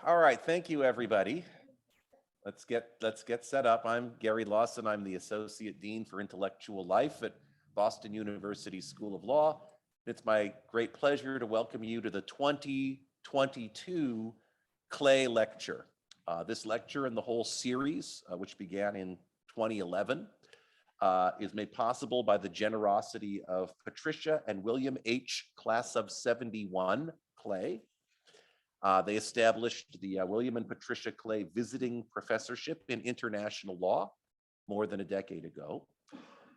All right, thank you, everybody. Let's get set up. I'm Gary Lawson. I'm the Associate Dean for Intellectual Life at Boston University School of Law. It's my great pleasure to welcome you to the 2022 Kleh Lecture. This lecture and the whole series, which began in 2011, is made possible by the generosity of Patricia and William H. Class of 71 Kleh. They established the William and Patricia Kleh Visiting Professorship in International Law more than a decade ago.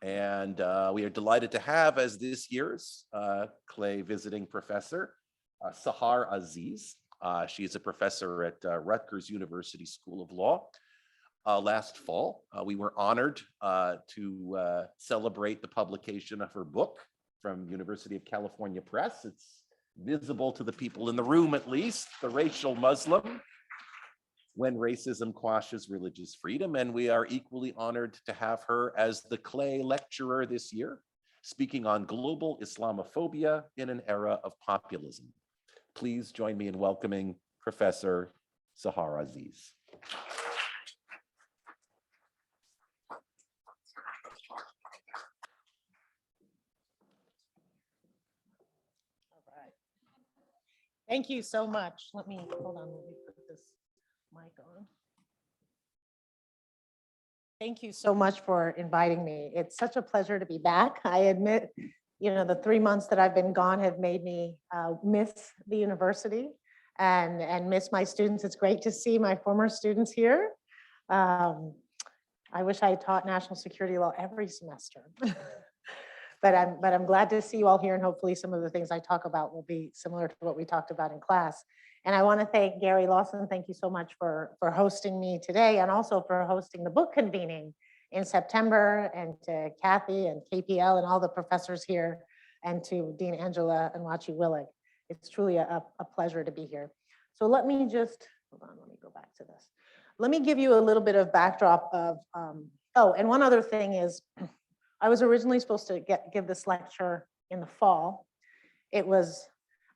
And we are delighted to have as this year's Kleh Visiting Professor, Zahara Aziz. She is a professor at Rutgers University School of Law. Last fall, we were honored to celebrate the publication of her book from University of California Press. It's visible to the people in the room, at least, The Racial Muslim, When Racism Quashes Religious Freedom. And we are equally honored to have her as the Kleh Lecturer this year, speaking on global Islamophobia in an era of populism. Please join me in welcoming Professor Zahara Aziz. Thank you so much. Hold on, let me put this mic on. Thank you so much for inviting me. It's such a pleasure to be back. I admit, the 3 months that I've been gone have made me miss the university and miss my students. It's great to see my former students here. I wish I taught national security law every semester. But I'm glad to see you all here, and hopefully some of the things I talk about will be similar to what we talked about in class. And I want to thank Gary Lawson. Thank you so much for hosting me today, and also for hosting the book convening in September, and to Kathy and KPL and all the professors here, and to Dean Angela and Wachi Willig. It's truly a pleasure to be here. So let me just, hold on, let me go back to this. Let me give you a little bit of backdrop of, and one other thing is, I was originally supposed to give this lecture in the fall. I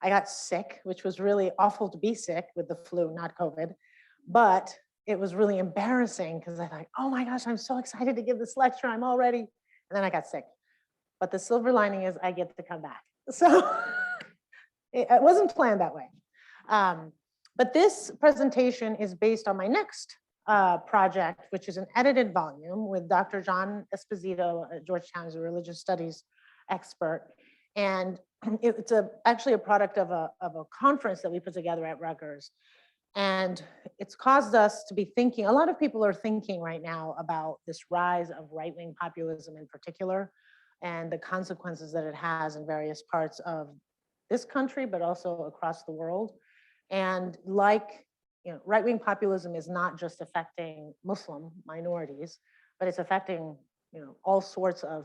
got sick, which was really awful to be sick with the flu, not COVID, but it was really embarrassing because I thought, oh my gosh, I'm so excited to give this lecture, I'm all ready. And then I got sick. But the silver lining is I get to come back. So it wasn't planned that way. But this presentation is based on my next project, which is an edited volume with Dr. John Esposito at Georgetown, who's a religious studies expert. And it's actually a product of a conference that we put together at Rutgers. And it's caused us to be thinking, a lot of people are thinking right now about this rise of right-wing populism in particular, and the consequences that it has in various parts of this country, but also across the world. And right-wing populism is not just affecting Muslim minorities, but it's affecting all sorts of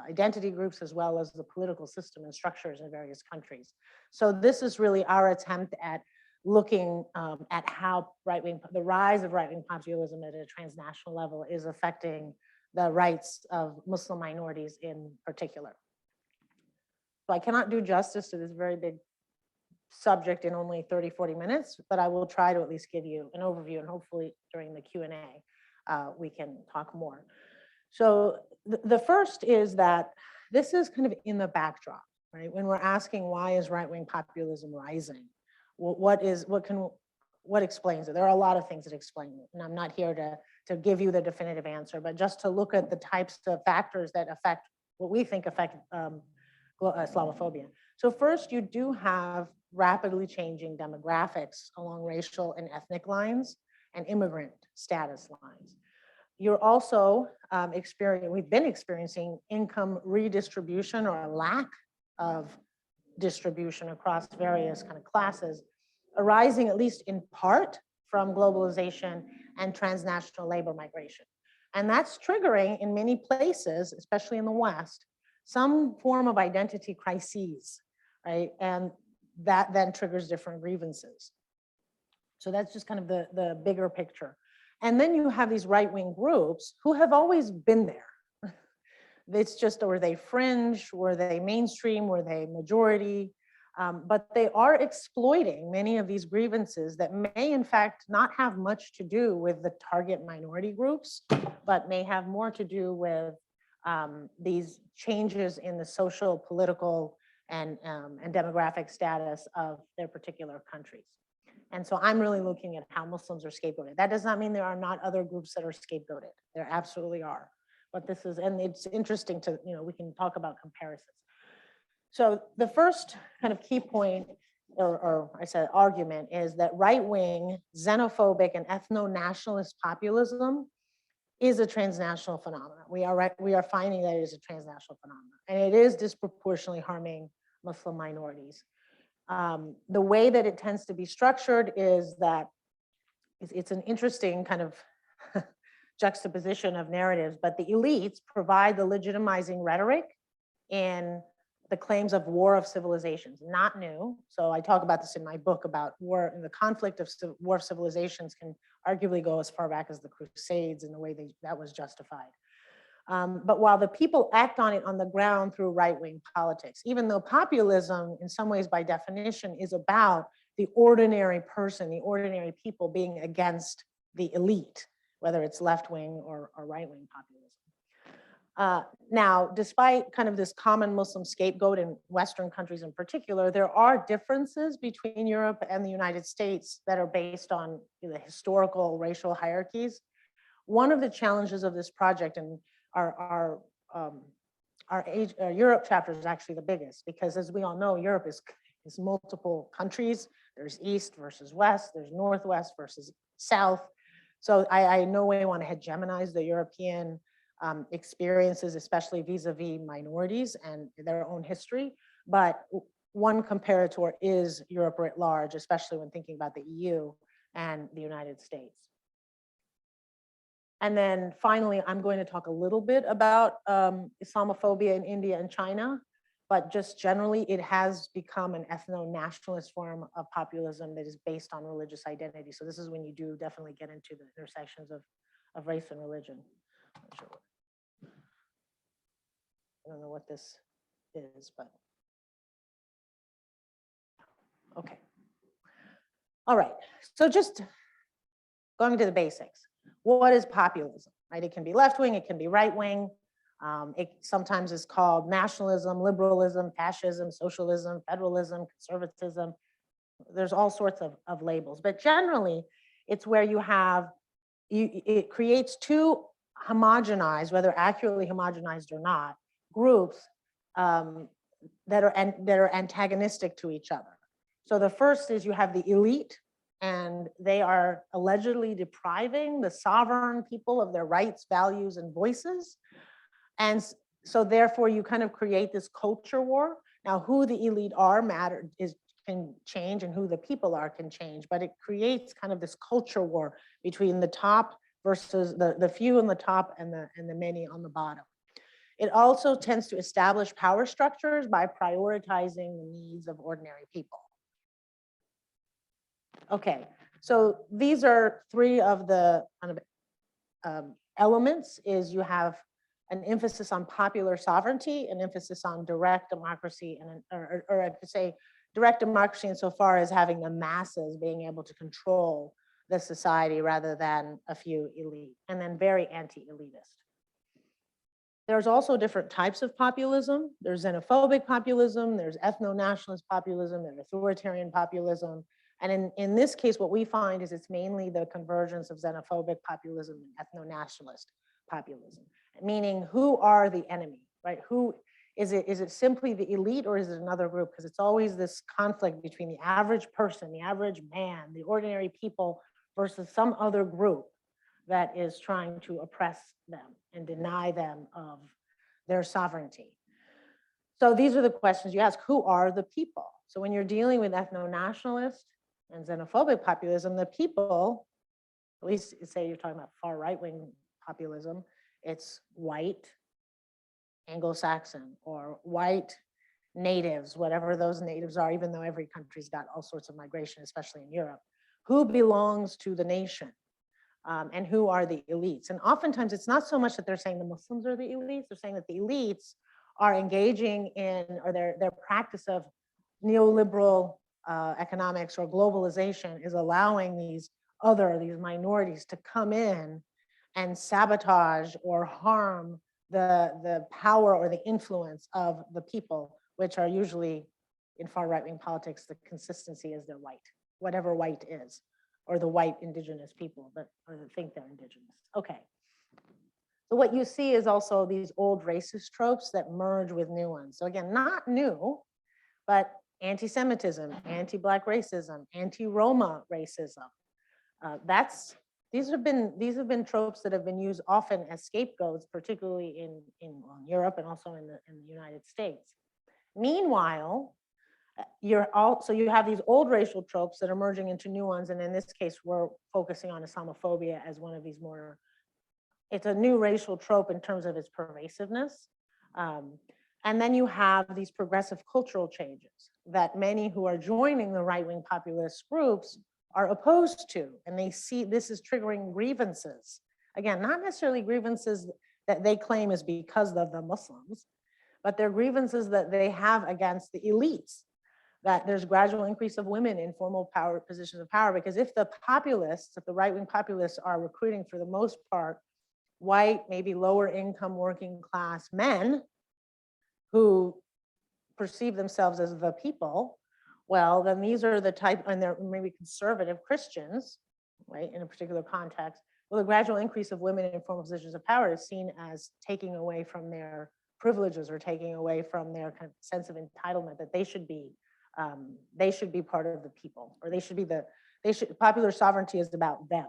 identity groups, as well as the political system and structures in various countries. So this is really our attempt at looking at how the rise of right-wing populism at a transnational level is affecting the rights of Muslim minorities in particular. So I cannot do justice to this very big subject in only 30, 40 minutes, but I will try to at least give you an overview, and hopefully during the Q&A, we can talk more. So the first is that this is kind of in the backdrop, right? When we're asking why is right-wing populism rising? What explains it? There are a lot of things that explain it, and I'm not here to give you the definitive answer, but just to look at the types of factors that affect what we think affect Islamophobia. So first, you do have rapidly changing demographics along racial and ethnic lines and immigrant status lines. You're also we've been experiencing income redistribution, or a lack of distribution across various kind of classes, arising at least in part from globalization and transnational labor migration. And that's triggering in many places, especially in the West, some form of identity crises, right? And that then triggers different grievances. So that's just kind of the bigger picture. And then you have these right-wing groups who have always been there. It's just, were they fringe? Were they mainstream? Were they majority? But they are exploiting many of these grievances that may in fact not have much to do with the target minority groups, but may have more to do with these changes in the social, political, and demographic status of their particular countries. And so I'm really looking at how Muslims are scapegoated. That does not mean there are not other groups that are scapegoated. There absolutely are. But this is, and it's interesting to, we can talk about comparisons. So the first kind of key point, or I said argument, is that right-wing, xenophobic, and ethno-nationalist populism is a transnational phenomenon. We are finding that it is a transnational phenomenon, and it is disproportionately harming Muslim minorities. The way that it tends to be structured is that it's an interesting kind of juxtaposition of narratives, but the elites provide the legitimizing rhetoric in the claims of war of civilizations, not new. So I talk about this in my book about war, and the conflict of war of civilizations can arguably go as far back as the Crusades in the way that was justified. But while the people act on it on the ground through right-wing politics, even though populism in some ways by definition is about the ordinary person, the ordinary people being against the elite, whether it's left-wing or right-wing populism. Now, despite kind of this common Muslim scapegoat in Western countries in particular, there are differences between Europe and the United States that are based on the historical racial hierarchies. One of the challenges of this project, and our Europe chapter is actually the biggest, because as we all know, Europe is multiple countries. There's East versus West, there's Northwest versus South. So I in no way want to hegemonize the European experiences, especially vis-a-vis minorities and their own history. But one comparator is Europe writ large, especially when thinking about the EU and the United States. And then finally, I'm going to talk a little bit about Islamophobia in India and China, but just generally, it has become an ethno-nationalist form of populism that is based on religious identity. So this is when you do definitely get into the intersections of race and religion. I don't know what this is, but okay. All right, so just going to the basics. What is populism, right? It can be left-wing, it can be right-wing. It sometimes is called nationalism, liberalism, fascism, socialism, federalism, conservatism. There's all sorts of labels, but generally it's where you have, it creates two homogenized, whether accurately homogenized or not, groups that are antagonistic to each other. So the first is you have the elite, and they are allegedly depriving the sovereign people of their rights, values, and voices. And so therefore you kind of create this culture war. Now who the elite are can change, and who the people are can change, but it creates kind of this culture war between the top versus the few on the top and the many on the bottom. It also tends to establish power structures by prioritizing the needs of ordinary people. Okay, so these are three of the kind of elements. Is you have an emphasis on popular sovereignty, an emphasis on direct democracy, and or I could say direct democracy insofar as having the masses being able to control the society rather than a few elite, and then very anti-elitist. There's also different types of populism. There's xenophobic populism, there's ethno-nationalist populism, there's authoritarian populism. And in this case, what we find is it's mainly the convergence of xenophobic populism and ethno-nationalist populism, meaning who are the enemy, right? Who is it? Is it simply the elite, or is it another group? Because it's always this conflict between the average person, the average man, the ordinary people versus some other group that is trying to oppress them and deny them of their sovereignty. So these are the questions you ask. Who are the people? So when you're dealing with ethno-nationalist and xenophobic populism, the people, at least say you're talking about far right-wing populism, it's white, Anglo-Saxon, or white natives, whatever those natives are, even though every country's got all sorts of migration, especially in Europe. Who belongs to the nation? And who are the elites? And oftentimes it's not so much that they're saying the Muslims are the elites, they're saying that the elites are engaging in, or their practice of neoliberal economics or globalization is allowing these minorities to come in and sabotage or harm the power or the influence of the people, which are usually in far right-wing politics, the consistency is they're white, whatever white is, or the white indigenous people that think they're indigenous. Okay. So what you see is also these old racist tropes that merge with new ones. So again, not new, but anti-Semitism, anti-Black racism, anti-Roma racism. These have been tropes that have been used often as scapegoats, particularly in Europe and also in the United States. Meanwhile, you have these old racial tropes that are merging into new ones, and in this case, we're focusing on Islamophobia as one of these more. It's a new racial trope in terms of its pervasiveness. And then you have these progressive cultural changes that many who are joining the right-wing populist groups are opposed to, and they see this is triggering grievances. Again, not necessarily grievances that they claim is because of the Muslims, but they're grievances that they have against the elites, that there's gradual increase of women in formal power positions of power, because if the right-wing populists are recruiting for the most part white, maybe lower income working class men who perceive themselves as the people, well, then these are the type, and they're maybe conservative Christians, right, in a particular context. Well, the gradual increase of women in formal positions of power is seen as taking away from their privileges or taking away from their kind of sense of entitlement that they should be part of the people, or popular sovereignty is about them.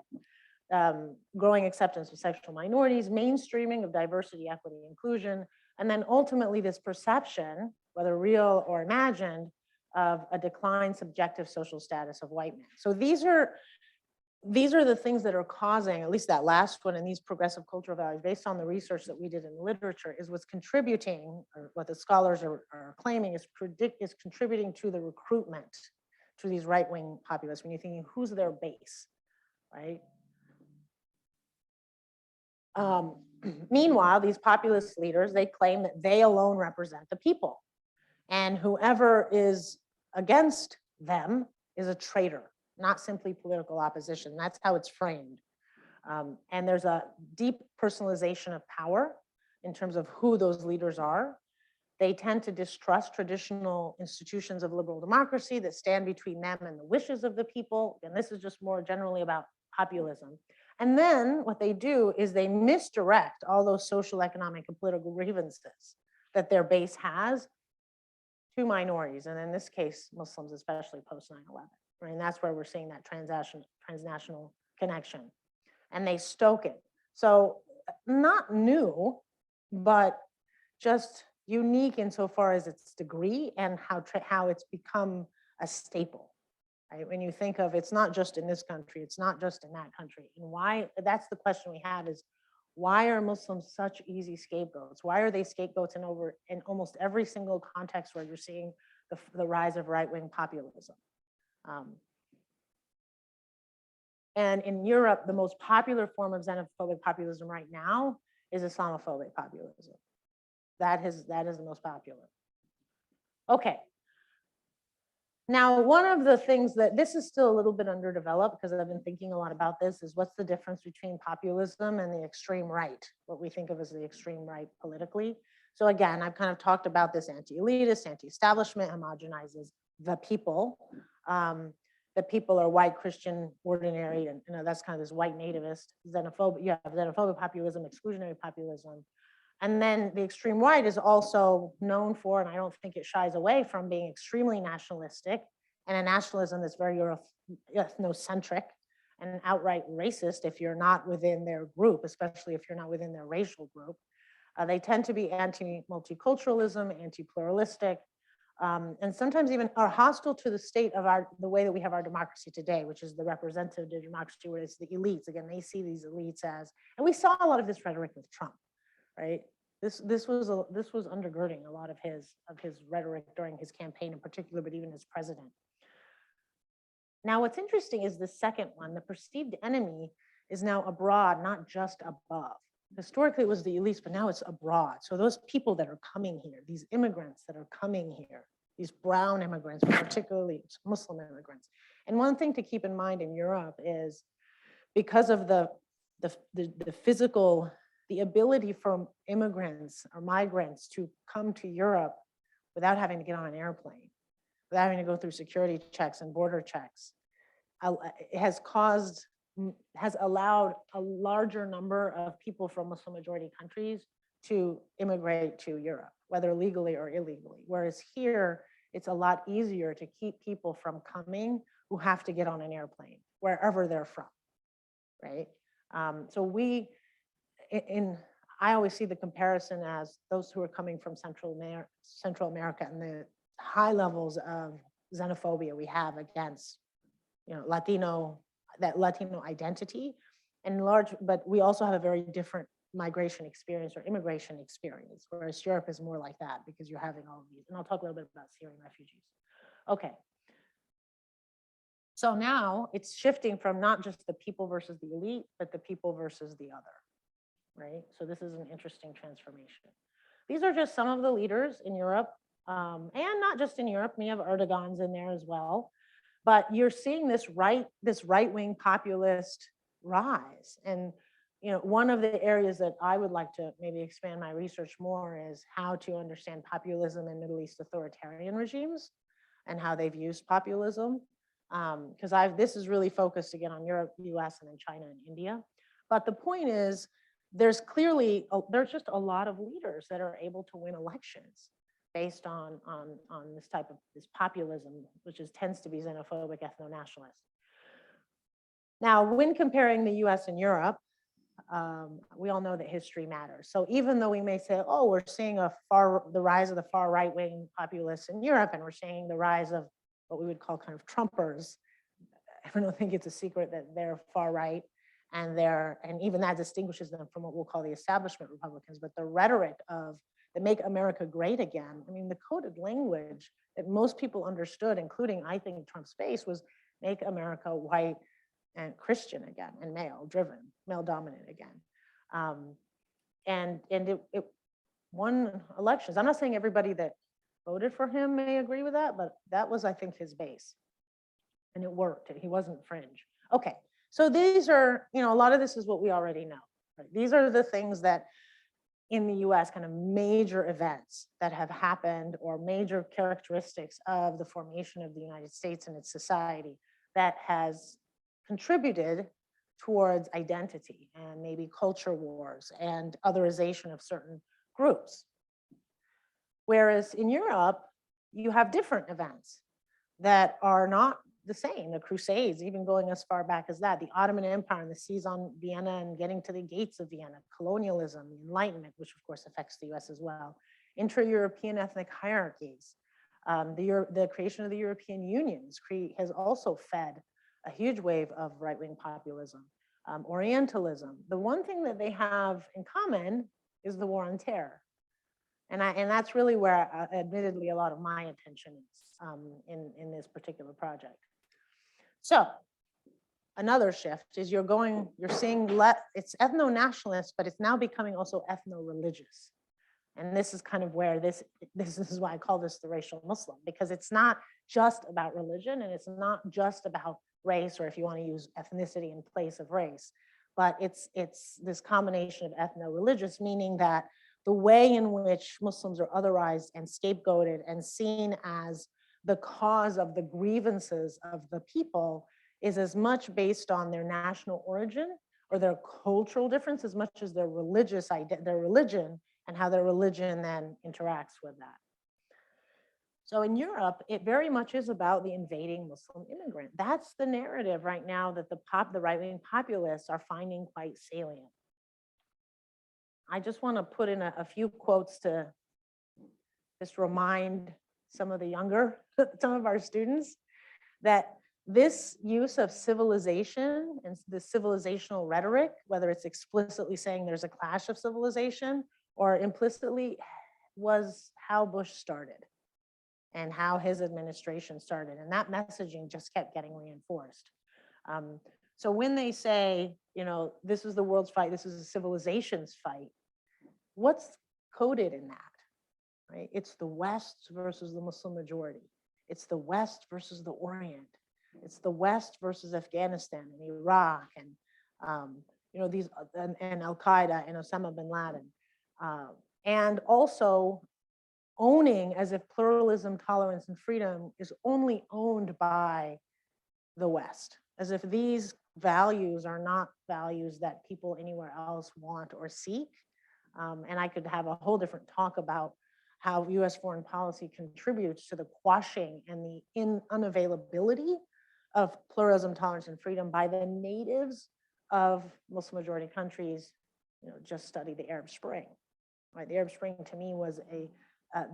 Growing acceptance of sexual minorities, mainstreaming of diversity, equity, inclusion, and then ultimately this perception, whether real or imagined, of a declined subjective social status of white men. So these are the things that are causing, at least that last one, and these progressive cultural values, based on the research that we did in the literature, is what's contributing, or what the scholars are claiming is contributing to the recruitment to these right-wing populists. When you're thinking, who's their base, right? Meanwhile, these populist leaders, they claim that they alone represent the people, and whoever is against them is a traitor, not simply political opposition. That's how it's framed. And there's a deep personalization of power in terms of who those leaders are. They tend to distrust traditional institutions of liberal democracy that stand between them and the wishes of the people. And this is just more generally about populism. And then what they do is they misdirect all those social, economic, and political grievances that their base has to minorities, and in this case, Muslims, especially post 9/11, right? And that's where we're seeing that transnational connection, and they stoke it. So not new, but just unique insofar as its degree and how it's become a staple, right? When you think of, it's not just in this country, it's not just in that country, and why? That's the question we have is, why are Muslims such easy scapegoats? Why are they scapegoats in almost every single context where you're seeing the rise of right-wing populism? And in Europe, the most popular form of xenophobic populism right now is Islamophobic populism. That is the most popular. Okay. Now, one of the things that this is still a little bit underdeveloped, because I've been thinking a lot about this, is what's the difference between populism and the extreme right, what we think of as the extreme right politically. So again, I've kind of talked about this anti-elitist, anti-establishment, homogenizes the people. The people are white, Christian, ordinary, and that's kind of this white nativist, xenophobic. You have xenophobic populism, exclusionary populism. And then the extreme right is also known for, and I don't think it shies away from, being extremely nationalistic, and a nationalism that's very ethnocentric and outright racist if you're not within their group, especially if you're not within their racial group. They tend to be anti-multiculturalism, anti-pluralistic, and sometimes even are hostile to the state of the way that we have our democracy today, which is the representative democracy, where it's the elites. Again, they see these elites as, and we saw a lot of this rhetoric with Trump, right? This was undergirding a lot of his rhetoric during his campaign in particular, but even as president. Now, what's interesting is the second one, the perceived enemy is now abroad, not just above. Historically, it was the elites, but now it's abroad. So those people that are coming here, these immigrants that are coming here, these brown immigrants, particularly Muslim immigrants. And one thing to keep in mind in Europe is because of the physical, the ability for immigrants or migrants to come to Europe without having to get on an airplane, without having to go through security checks and border checks, it has allowed a larger number of people from Muslim majority countries to immigrate to Europe, whether legally or illegally. Whereas here, it's a lot easier to keep people from coming who have to get on an airplane, wherever they're from, right? I always see the comparison as those who are coming from Central America and the high levels of xenophobia we have against, Latino identity and but we also have a very different migration experience or immigration experience, whereas Europe is more like that because you're having all of these. And I'll talk a little bit about Syrian refugees. Okay. So now it's shifting from not just the people versus the elite, but the people versus the other, right? So this is an interesting transformation. These are just some of the leaders in Europe, and not just in Europe. We have Erdogan's in there as well. But you're seeing this right-wing populist rise. And one of the areas that I would like to maybe expand my research more is how to understand populism in Middle East authoritarian regimes and how they've used populism. Because this is really focused again on Europe, US, and then China and India. But the point is, there's just a lot of leaders that are able to win elections based on this type of populism, which tends to be xenophobic, ethno-nationalist. Now, when comparing the US and Europe, we all know that history matters. So even though we may say, oh, we're seeing the rise of the far right-wing populists in Europe, and we're seeing the rise of what we would call kind of Trumpers, I don't think it's a secret that they're far right, and even that distinguishes them from what we'll call the establishment Republicans, but the rhetoric of the Make America Great Again, I mean, the coded language that most people understood, including, I think, Trump's base, was make America white and Christian again, and male-dominant again. And it won elections. I'm not saying everybody that voted for him may agree with that, but that was, I think, his base. And it worked, he wasn't fringe. Okay, so these are, a lot of this is what we already know. Right? These are the things that in the US, kind of major events that have happened or major characteristics of the formation of the United States and its society that has contributed towards identity and maybe culture wars and otherization of certain groups. Whereas in Europe, you have different events that are not the same. The Crusades, even going as far back as that, the Ottoman Empire and the siege on Vienna and getting to the gates of Vienna, colonialism, the Enlightenment, which of course affects the US as well, intra-European ethnic hierarchies, the creation of the European Union has also fed a huge wave of right-wing populism, Orientalism. The one thing that they have in common is the war on terror. And that's really where, admittedly, a lot of my attention is in this particular project. So another shift is you're seeing it's ethno-nationalist, but it's now becoming also ethno-religious. And this is kind of where this is why I call this the racial Muslim, because it's not just about religion and it's not just about race, or if you want to use ethnicity in place of race, but it's this combination of ethno-religious, meaning that the way in which Muslims are otherized and scapegoated and seen as the cause of the grievances of the people is as much based on their national origin or their cultural difference as much as their religion and how their religion then interacts with that. So in Europe, it very much is about the invading Muslim immigrant. That's the narrative right now that the right-wing populists are finding quite salient. I just want to put in a few quotes to just remind some of our students that this use of civilization and the civilizational rhetoric, whether it's explicitly saying there's a clash of civilization or implicitly, was how Bush started and how his administration started. And that messaging just kept getting reinforced. So when they say, this is the world's fight, this is a civilization's fight, what's coded in that, right? It's the West versus the Muslim majority. It's the West versus the Orient. It's the West versus Afghanistan and Iraq and these and Al Qaeda and Osama bin Laden, and also owning as if pluralism, tolerance, and freedom is only owned by the West, as if these values are not values that people anywhere else want or seek. And I could have a whole different talk about how US foreign policy contributes to the quashing and the unavailability of pluralism, tolerance, and freedom by the natives of Muslim majority countries. Just study the Arab Spring, right? The Arab Spring to me was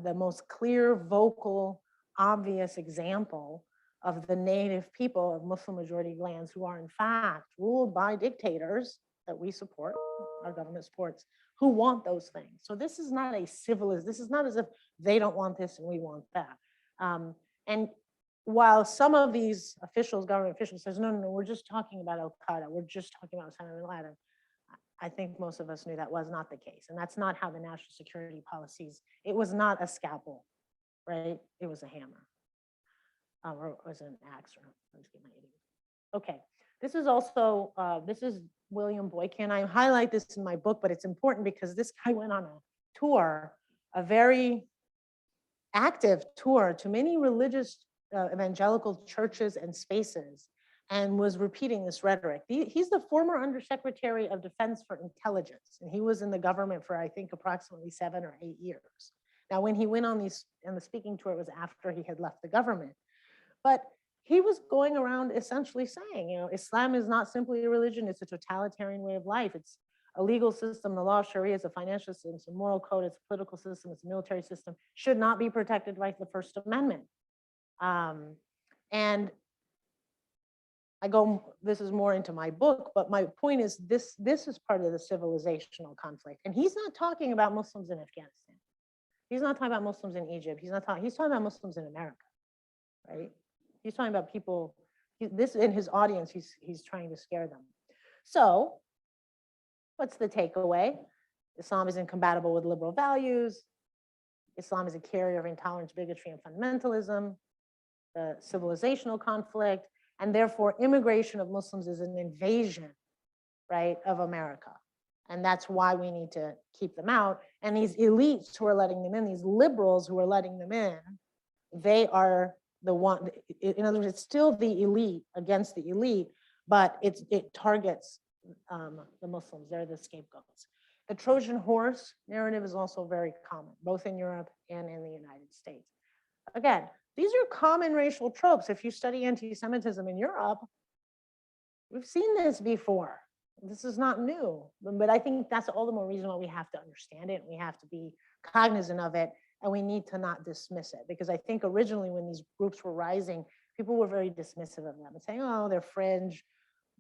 the most clear, vocal, obvious example of the native people of Muslim majority lands who are in fact ruled by dictators that we support, our government supports, who want those things. So this is not a civilist, this is not as if they don't want this and we want that. And while some of these officials, government officials says, no, we're just talking about Al Qaeda, we're just talking about Osama bin Laden, I think most of us knew that was not the case. And that's not how the national security policies, it was not a scalpel, right? It was a hammer. Or it was an axe, or let's get my idiom. Okay, this is also, this is William Boykin. I highlight this in my book, but it's important because this guy went on a tour, a very active tour to many religious evangelical churches and spaces, and was repeating this rhetoric. He's the former Undersecretary of Defense for Intelligence, and he was in the government for, I think, approximately 7 or 8 years. Now, when he went on the speaking tour, it was after he had left the government. But he was going around essentially saying, Islam is not simply a religion, it's a totalitarian way of life. It's a legal system, the law of Sharia is a financial system, it's a moral code, it's a political system, it's a military system, should not be protected by the First Amendment. And this is more into my book, but my point is this is part of the civilizational conflict. And he's not talking about Muslims in Afghanistan. He's not talking about Muslims in Egypt. He's talking about Muslims in America, right? He's talking about people, this in his audience, he's trying to scare them. So what's the takeaway? Islam is incompatible with liberal values. Islam is a carrier of intolerance, bigotry, and fundamentalism, the civilizational conflict, and therefore immigration of Muslims is an invasion, right, of America. And that's why we need to keep them out. And these elites who are letting them in, these liberals who are letting them in, they are the one, in other words, it's still the elite against the elite, but it targets the Muslims. They're the scapegoats. The Trojan horse narrative is also very common, both in Europe and in the United States. Again, these are common racial tropes. If you study anti-Semitism in Europe, we've seen this before. This is not new, but I think that's all the more reason why we have to understand it. We have to be cognizant of it, and we need to not dismiss it, because I think originally when these groups were rising, people were very dismissive of them and saying, oh, they're fringe,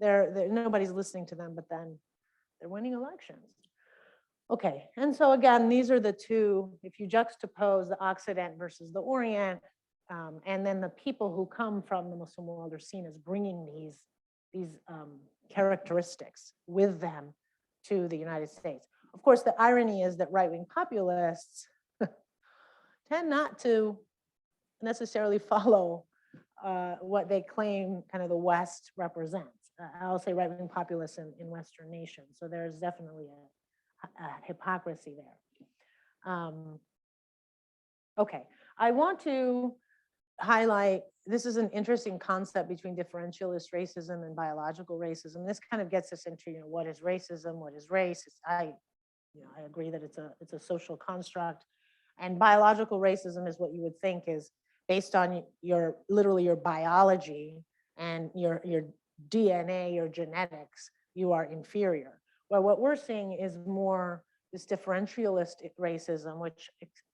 nobody's listening to them, but then they're winning elections. Okay, and so again, these are the two, if you juxtapose the Occident versus the Orient, and then the people who come from the Muslim world are seen as bringing these characteristics with them to the United States. Of course, the irony is that right-wing populists tend not to necessarily follow what they claim kind of the West represents. I'll say right-wing populists in Western nations. So there's definitely a hypocrisy there. Okay, I want to highlight, this is an interesting concept between differentialist racism and biological racism. This kind of gets us into, what is racism, what is race? I agree that it's a social construct, and biological racism is what you would think is based on literally your biology and your DNA, your genetics, you are inferior. Well, what we're seeing is more this differentialist racism, which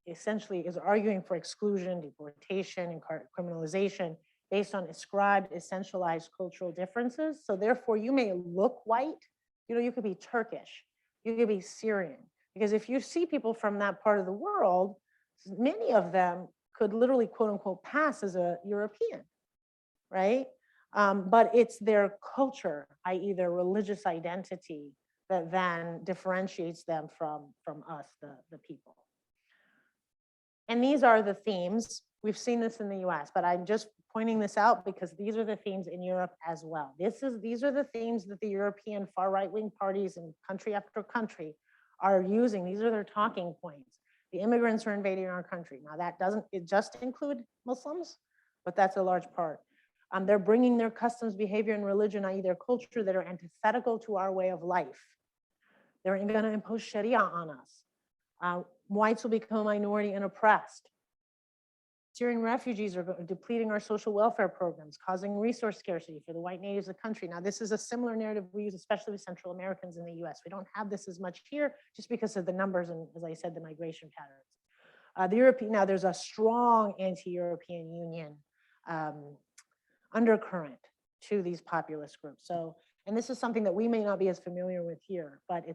essentially is arguing for exclusion, deportation, and criminalization based on ascribed, essentialized cultural differences. So therefore, you may look white, you could be Turkish, you could be Syrian, because if you see people from that part of the world, many of them could literally, quote unquote, pass as a European, right? But it's their culture, i.e. their religious identity, that then differentiates them from us, the people. And these are the themes. We've seen this in the US, but I'm just pointing this out because these are the themes in Europe as well. These are the themes that the European far right-wing parties in country after country are using. These are their talking points. The immigrants are invading our country. Now that doesn't just include Muslims, but that's a large part. They're bringing their customs, behavior, and religion, i.e. their culture, that are antithetical to our way of life. They're going to impose Sharia on us. Whites will become a minority and oppressed. Syrian refugees are depleting our social welfare programs, causing resource scarcity for the white natives of the country. Now, this is a similar narrative we use, especially with Central Americans in the US. We don't have this as much here just because of the numbers and, as I said, the migration patterns. Now there's a strong anti-European Union undercurrent to these populist groups. So, and this is something that we may not be as familiar with here, but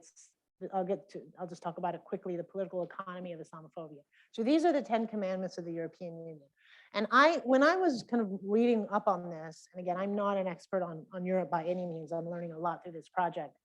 I'll just talk about it quickly, the political economy of Islamophobia. So these are the 10 commandments of the European Union. And when I was kind of reading up on this, and again, I'm not an expert on Europe by any means, I'm learning a lot through this project,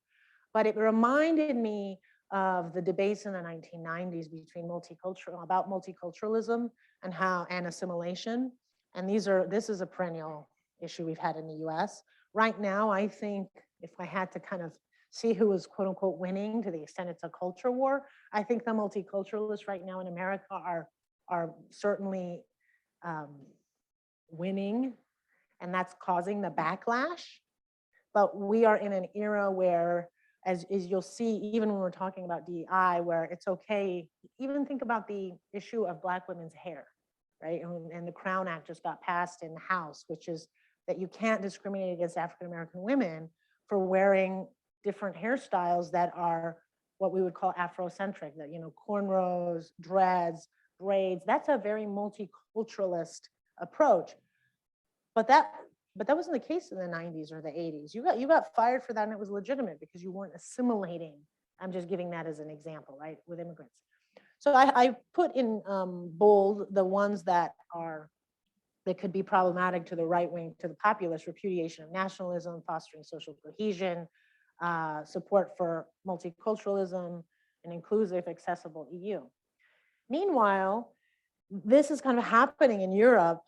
but it reminded me of the debates in the 1990s between multiculturalism and assimilation. And this is a perennial issue we've had in the US. Right now, I think if I had to kind of see who is quote unquote winning, to the extent it's a culture war, I think the multiculturalists right now in America are certainly winning, and that's causing the backlash. But we are in an era where, as you'll see, even when we're talking about DEI, where it's okay, even think about the issue of Black women's hair, right? And the Crown Act just got passed in the House, which is that you can't discriminate against African-American women for wearing different hairstyles that are what we would call Afrocentric, that, cornrows, dreads, braids. That's a very multiculturalist approach. But that wasn't the case in the 90s or the 80s. You got fired for that, and it was legitimate because you weren't assimilating. I'm just giving that as an example, right, with immigrants. So I put in bold the ones that could be problematic to the right wing, to the populist: repudiation of nationalism, fostering social cohesion, support for multiculturalism, an inclusive, accessible EU. Meanwhile, this is kind of happening in Europe.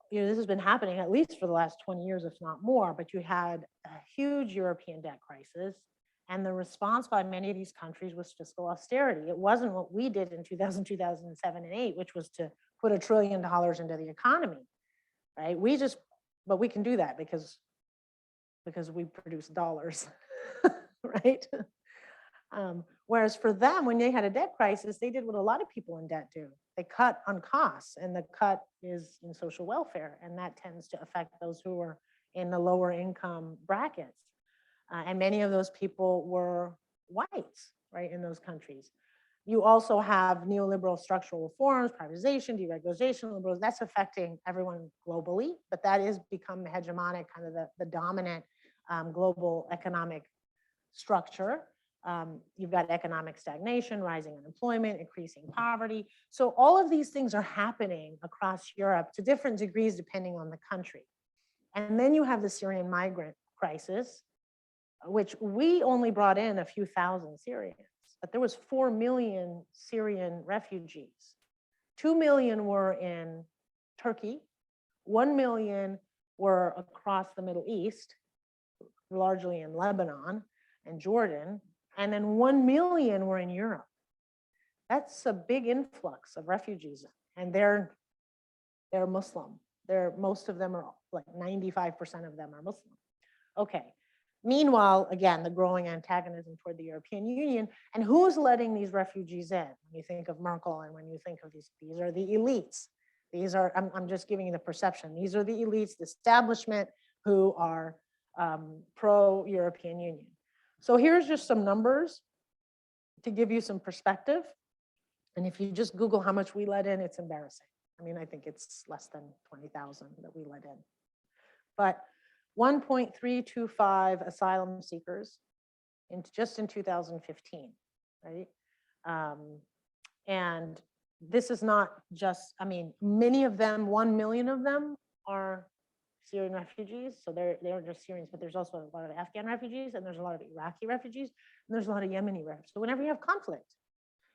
This has been happening at least for the last 20 years, if not more, but you had a huge European debt crisis, and the response by many of these countries was fiscal austerity. It wasn't what we did in 2000, 2007, and 8, which was to put $1 trillion into the economy, right? But we can do that because we produce dollars, right? Whereas for them, when they had a debt crisis, they did what a lot of people in debt do. They cut on costs, and the cut is in social welfare, and that tends to affect those who are in the lower income brackets. And many of those people were whites, right, in those countries. You also have neoliberal structural reforms, privatization, deregulation, liberals. That's affecting everyone globally, but that is become the hegemonic, kind of the dominant global economic structure. You've got economic stagnation, rising unemployment, increasing poverty. So all of these things are happening across Europe to different degrees depending on the country. And then you have the Syrian migrant crisis, which we only brought in a few thousand Syrians, but there was 4 million Syrian refugees. 2 million were in Turkey, 1 million were across the Middle East, largely in Lebanon and Jordan, and then 1 million were in Europe. That's a big influx of refugees, and they're Muslim. Most of them are, like 95% of them are Muslim. Okay. Meanwhile, again, the growing antagonism toward the European Union, and who's letting these refugees in? When you think of Merkel, and when you think of these are the elites. These are, I'm just giving you the perception. These are the elites, the establishment, who are pro-European Union. So here's just some numbers to give you some perspective. And if you just Google how much we let in, it's embarrassing. I mean, I think it's less than 20,000 that we let in. But 1.325 asylum seekers just in 2015, right? And this is not just, I mean, many of them, 1 million of them are Syrian refugees. So they're just Syrians, but there's also a lot of Afghan refugees, and there's a lot of Iraqi refugees, and there's a lot of Yemeni refugees. So whenever you have conflict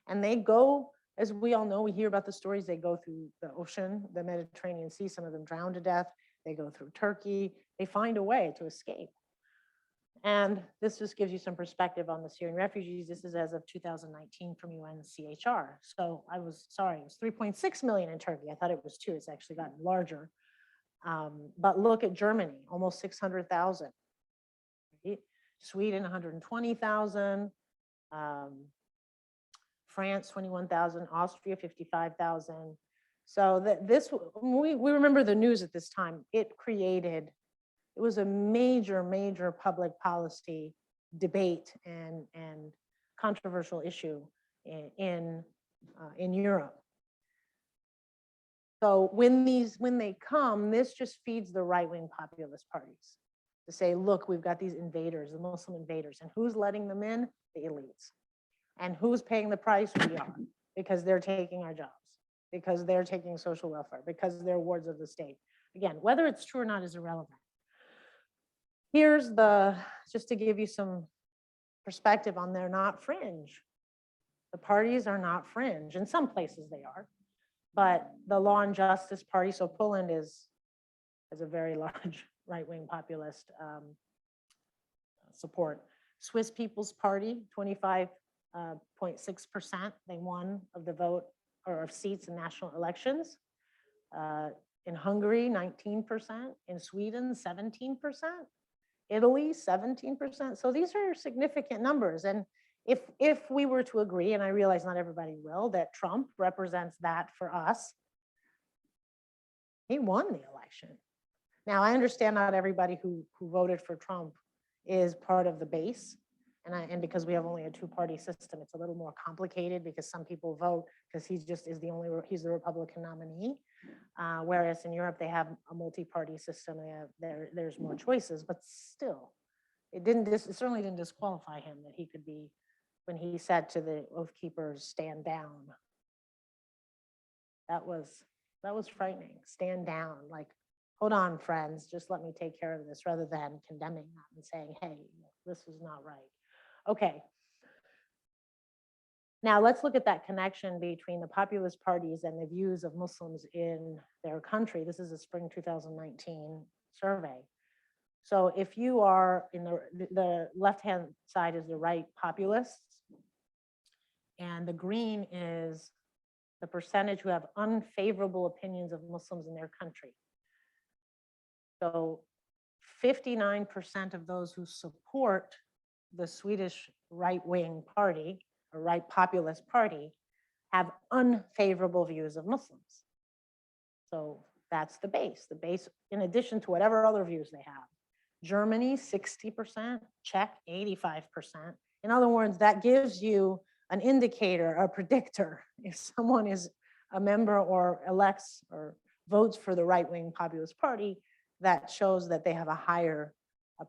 and they go as we all know, we hear about the stories, they go through the ocean, the Mediterranean Sea, some of them drown to death, they go through Turkey, they find a way to escape. And this just gives you some perspective on the Syrian refugees. This is as of 2019 from UNCHR. So I was sorry, it was 3.6 million in Turkey. I thought it was 2, it's actually gotten larger. But look at Germany, almost 600,000. Right? Sweden, 120,000. France, 21,000. Austria, 55,000. So we remember the news at this time. It was a major public policy debate and controversial issue in Europe. So when they come, this just feeds the right-wing populist parties to say, look, we've got these invaders, the Muslim invaders, and who's letting them in? The elites. And who's paying the price? We are, because they're taking our jobs, because they're taking social welfare, because they're wards of the state. Again, whether it's true or not is irrelevant. Here's just to give you some perspective on they're not fringe. The parties are not fringe. In some places they are, but the Law and Justice Party, so Poland has a very large right-wing populist support. Swiss People's Party, 25.6%, they won of the vote or of seats in national elections. In Hungary, 19%, in Sweden, 17%. Italy, 17%. So these are significant numbers. And if we were to agree, and I realize not everybody will, that Trump represents that for us, he won the election. Now, I understand not everybody who voted for Trump is part of the base. And because we have only a 2-party system, it's a little more complicated because some people vote because he's the Republican nominee. Whereas in Europe, they have a multi-party system. There's more choices, but still, it certainly didn't disqualify him that he could be, when he said to the oath keepers, stand down. That was frightening. Stand down, like, hold on, friends, just let me take care of this, rather than condemning them and saying, hey, this is not right. Okay. Now let's look at that connection between the populist parties and the views of Muslims in their country. This is a spring 2019 survey. So if you are in the left-hand side is the right populists, and the green is the percentage who have unfavorable opinions of Muslims in their country. So 59% of those who support the Swedish right-wing party or right populist party have unfavorable views of Muslims. So that's the base in addition to whatever other views they have. Germany, 60%, Czech, 85%. In other words, that gives you an indicator, a predictor. If someone is a member or elects or votes for the right-wing populist party, that shows that they have a higher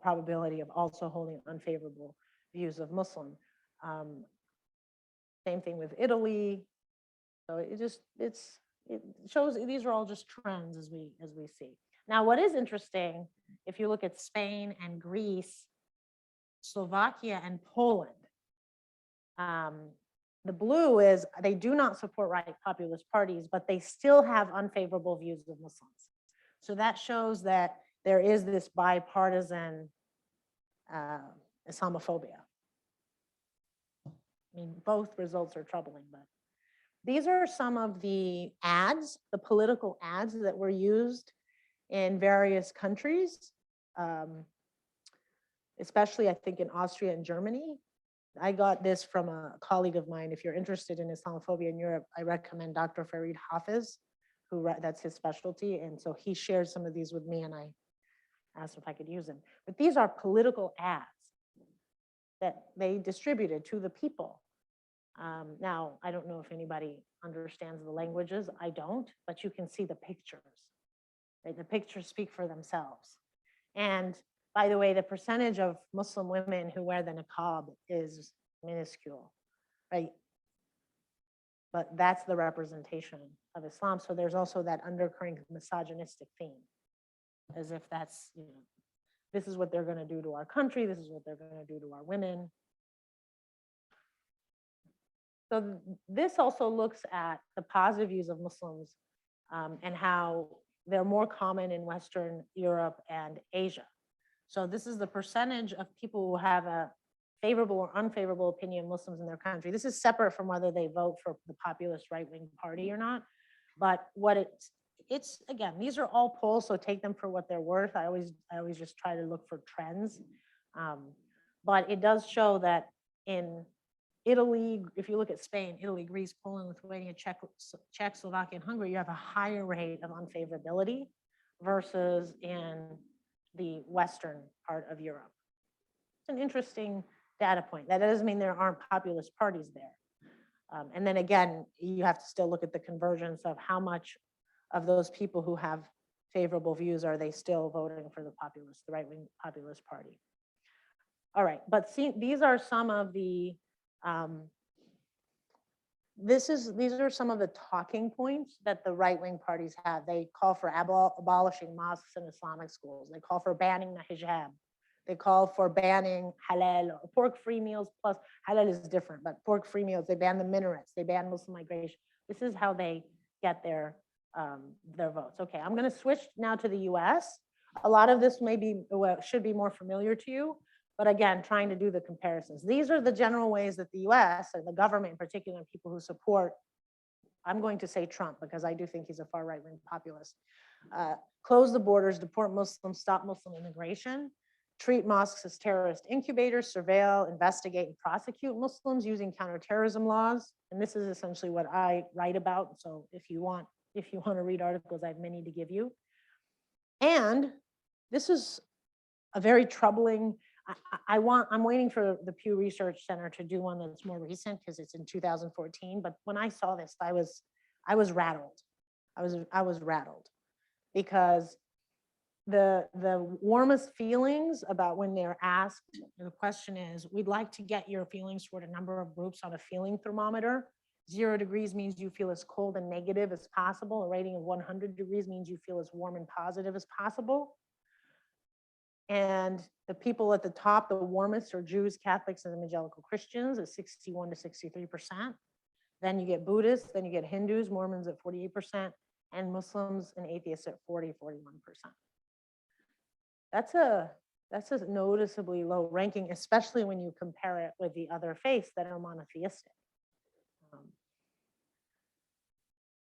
probability of also holding unfavorable views of Muslim. Same thing with Italy. So it shows these are all just trends as we see. Now, what is interesting, if you look at Spain and Greece, Slovakia and Poland, the blue is they do not support right populist parties, but they still have unfavorable views of Muslims. So that shows that there is this bipartisan Islamophobia. I mean, both results are troubling, but these are some of the ads, the political ads that were used in various countries, especially I think in Austria and Germany. I got this from a colleague of mine. If you're interested in Islamophobia in Europe, I recommend Dr. Farid Hafiz, that's his specialty. And so he shared some of these with me and I asked if I could use them. But these are political ads that they distributed to the people. Now, I don't know if anybody understands the languages. I don't, but you can see the pictures. The pictures speak for themselves. And by the way, the percentage of Muslim women who wear the niqab is minuscule, right? But that's the representation of Islam. So there's also that undercurrent misogynistic theme, as if that's, this is what they're going to do to our country. This is what they're going to do to our women. So this also looks at the positive views of Muslims and how they're more common in Western Europe and Asia. So this is the percentage of people who have a favorable or unfavorable opinion of Muslims in their country. This is separate from whether they vote for the populist right-wing party or not. But what it's again, these are all polls, so take them for what they're worth. I always just try to look for trends. But it does show that in Italy, if you look at Spain, Italy, Greece, Poland, Lithuania, Czechoslovakia, and Hungary, you have a higher rate of unfavorability versus in the Western part of Europe. It's an interesting data point. That doesn't mean there aren't populist parties there. And then again, you have to still look at the convergence of how much of those people who have favorable views are they still voting for the populist, the right-wing populist party. All right, but see, these are some of the these are some of the talking points that the right-wing parties have. They call for abolishing mosques and Islamic schools. They call for banning the hijab. They call for banning halal or pork-free meals, plus halal is different, but pork-free meals. They ban the minarets. They ban Muslim migration. This is how they get their votes. Okay, I'm going to switch now to the U.S. A lot of this should be more familiar to you, but again, trying to do the comparisons. These are the general ways that the U.S. and the government in particular, and people who support, I'm going to say Trump because I do think he's a far right-wing populist, close the borders, deport Muslims, stop Muslim immigration, treat mosques as terrorist incubators, surveil, investigate, and prosecute Muslims using counterterrorism laws. And this is essentially what I write about. So if you want to read articles, I have many to give you. And this is a very troubling, I'm waiting for the Pew Research Center to do one that's more recent because it's in 2014. But when I saw this, I was rattled. I was rattled because the warmest feelings about when they're asked, the question is, we'd like to get your feelings toward a number of groups on a feeling thermometer. 0 degrees means you feel as cold and negative as possible. A rating of 100 degrees means you feel as warm and positive as possible. And the people at the top, the warmest, are Jews, Catholics, and evangelical Christians at 61 to 63%. Then you get Buddhists, then you get Hindus, Mormons at 48%, and Muslims and atheists at 41%. That's a noticeably low ranking, especially when you compare it with the other faiths that are monotheistic.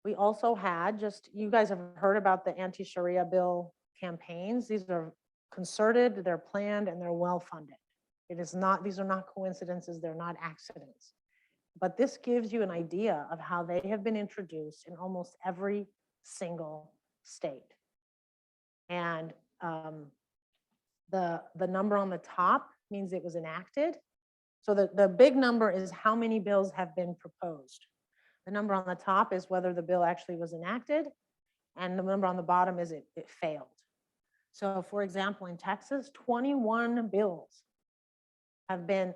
We also had you guys have heard about the anti-Sharia bill campaigns. These are concerted, they're planned, and they're well-funded. These are not coincidences, they're not accidents. But this gives you an idea of how they have been introduced in almost every single state. And the number on the top means it was enacted. So the big number is how many bills have been proposed. The number on the top is whether the bill actually was enacted, and the number on the bottom is it failed. So for example, in Texas, 21 bills have been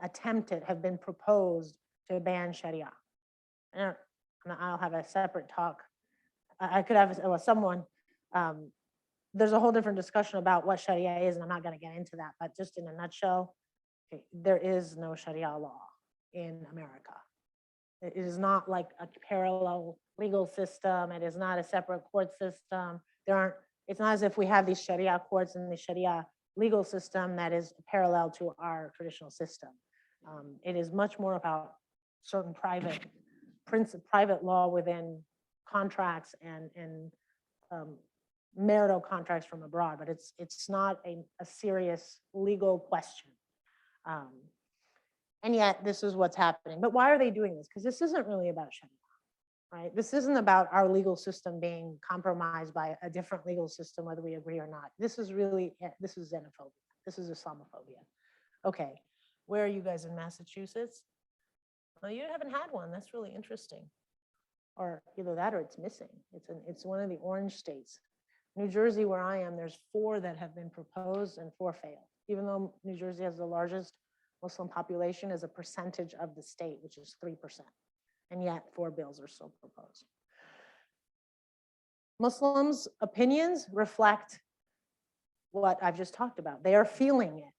proposed to ban Sharia. And I'll have a separate talk. I could have someone, there's a whole different discussion about what Sharia is, and I'm not going to get into that, but just in a nutshell, there is no Sharia law in America. It is not like a parallel legal system. It is not a separate court system. It's not as if we have these Sharia courts and the Sharia legal system that is parallel to our traditional system. It is much more about certain private law within contracts and marital contracts from abroad, but it's not a serious legal question. And yet this is what's happening. But why are they doing this? Because this isn't really about Sharia, right? This isn't about our legal system being compromised by a different legal system, whether we agree or not. This is xenophobia. This is Islamophobia. Okay, where are you guys in Massachusetts? Well, you haven't had one. That's really interesting. Or either that or it's missing. It's one of the orange states. New Jersey, where I am, there's 4 that have been proposed and 4 failed. Even though New Jersey has the largest Muslim population as a percentage of the state, which is 3%. And yet 4 bills are still proposed. Muslims' opinions reflect what I've just talked about. They are feeling it.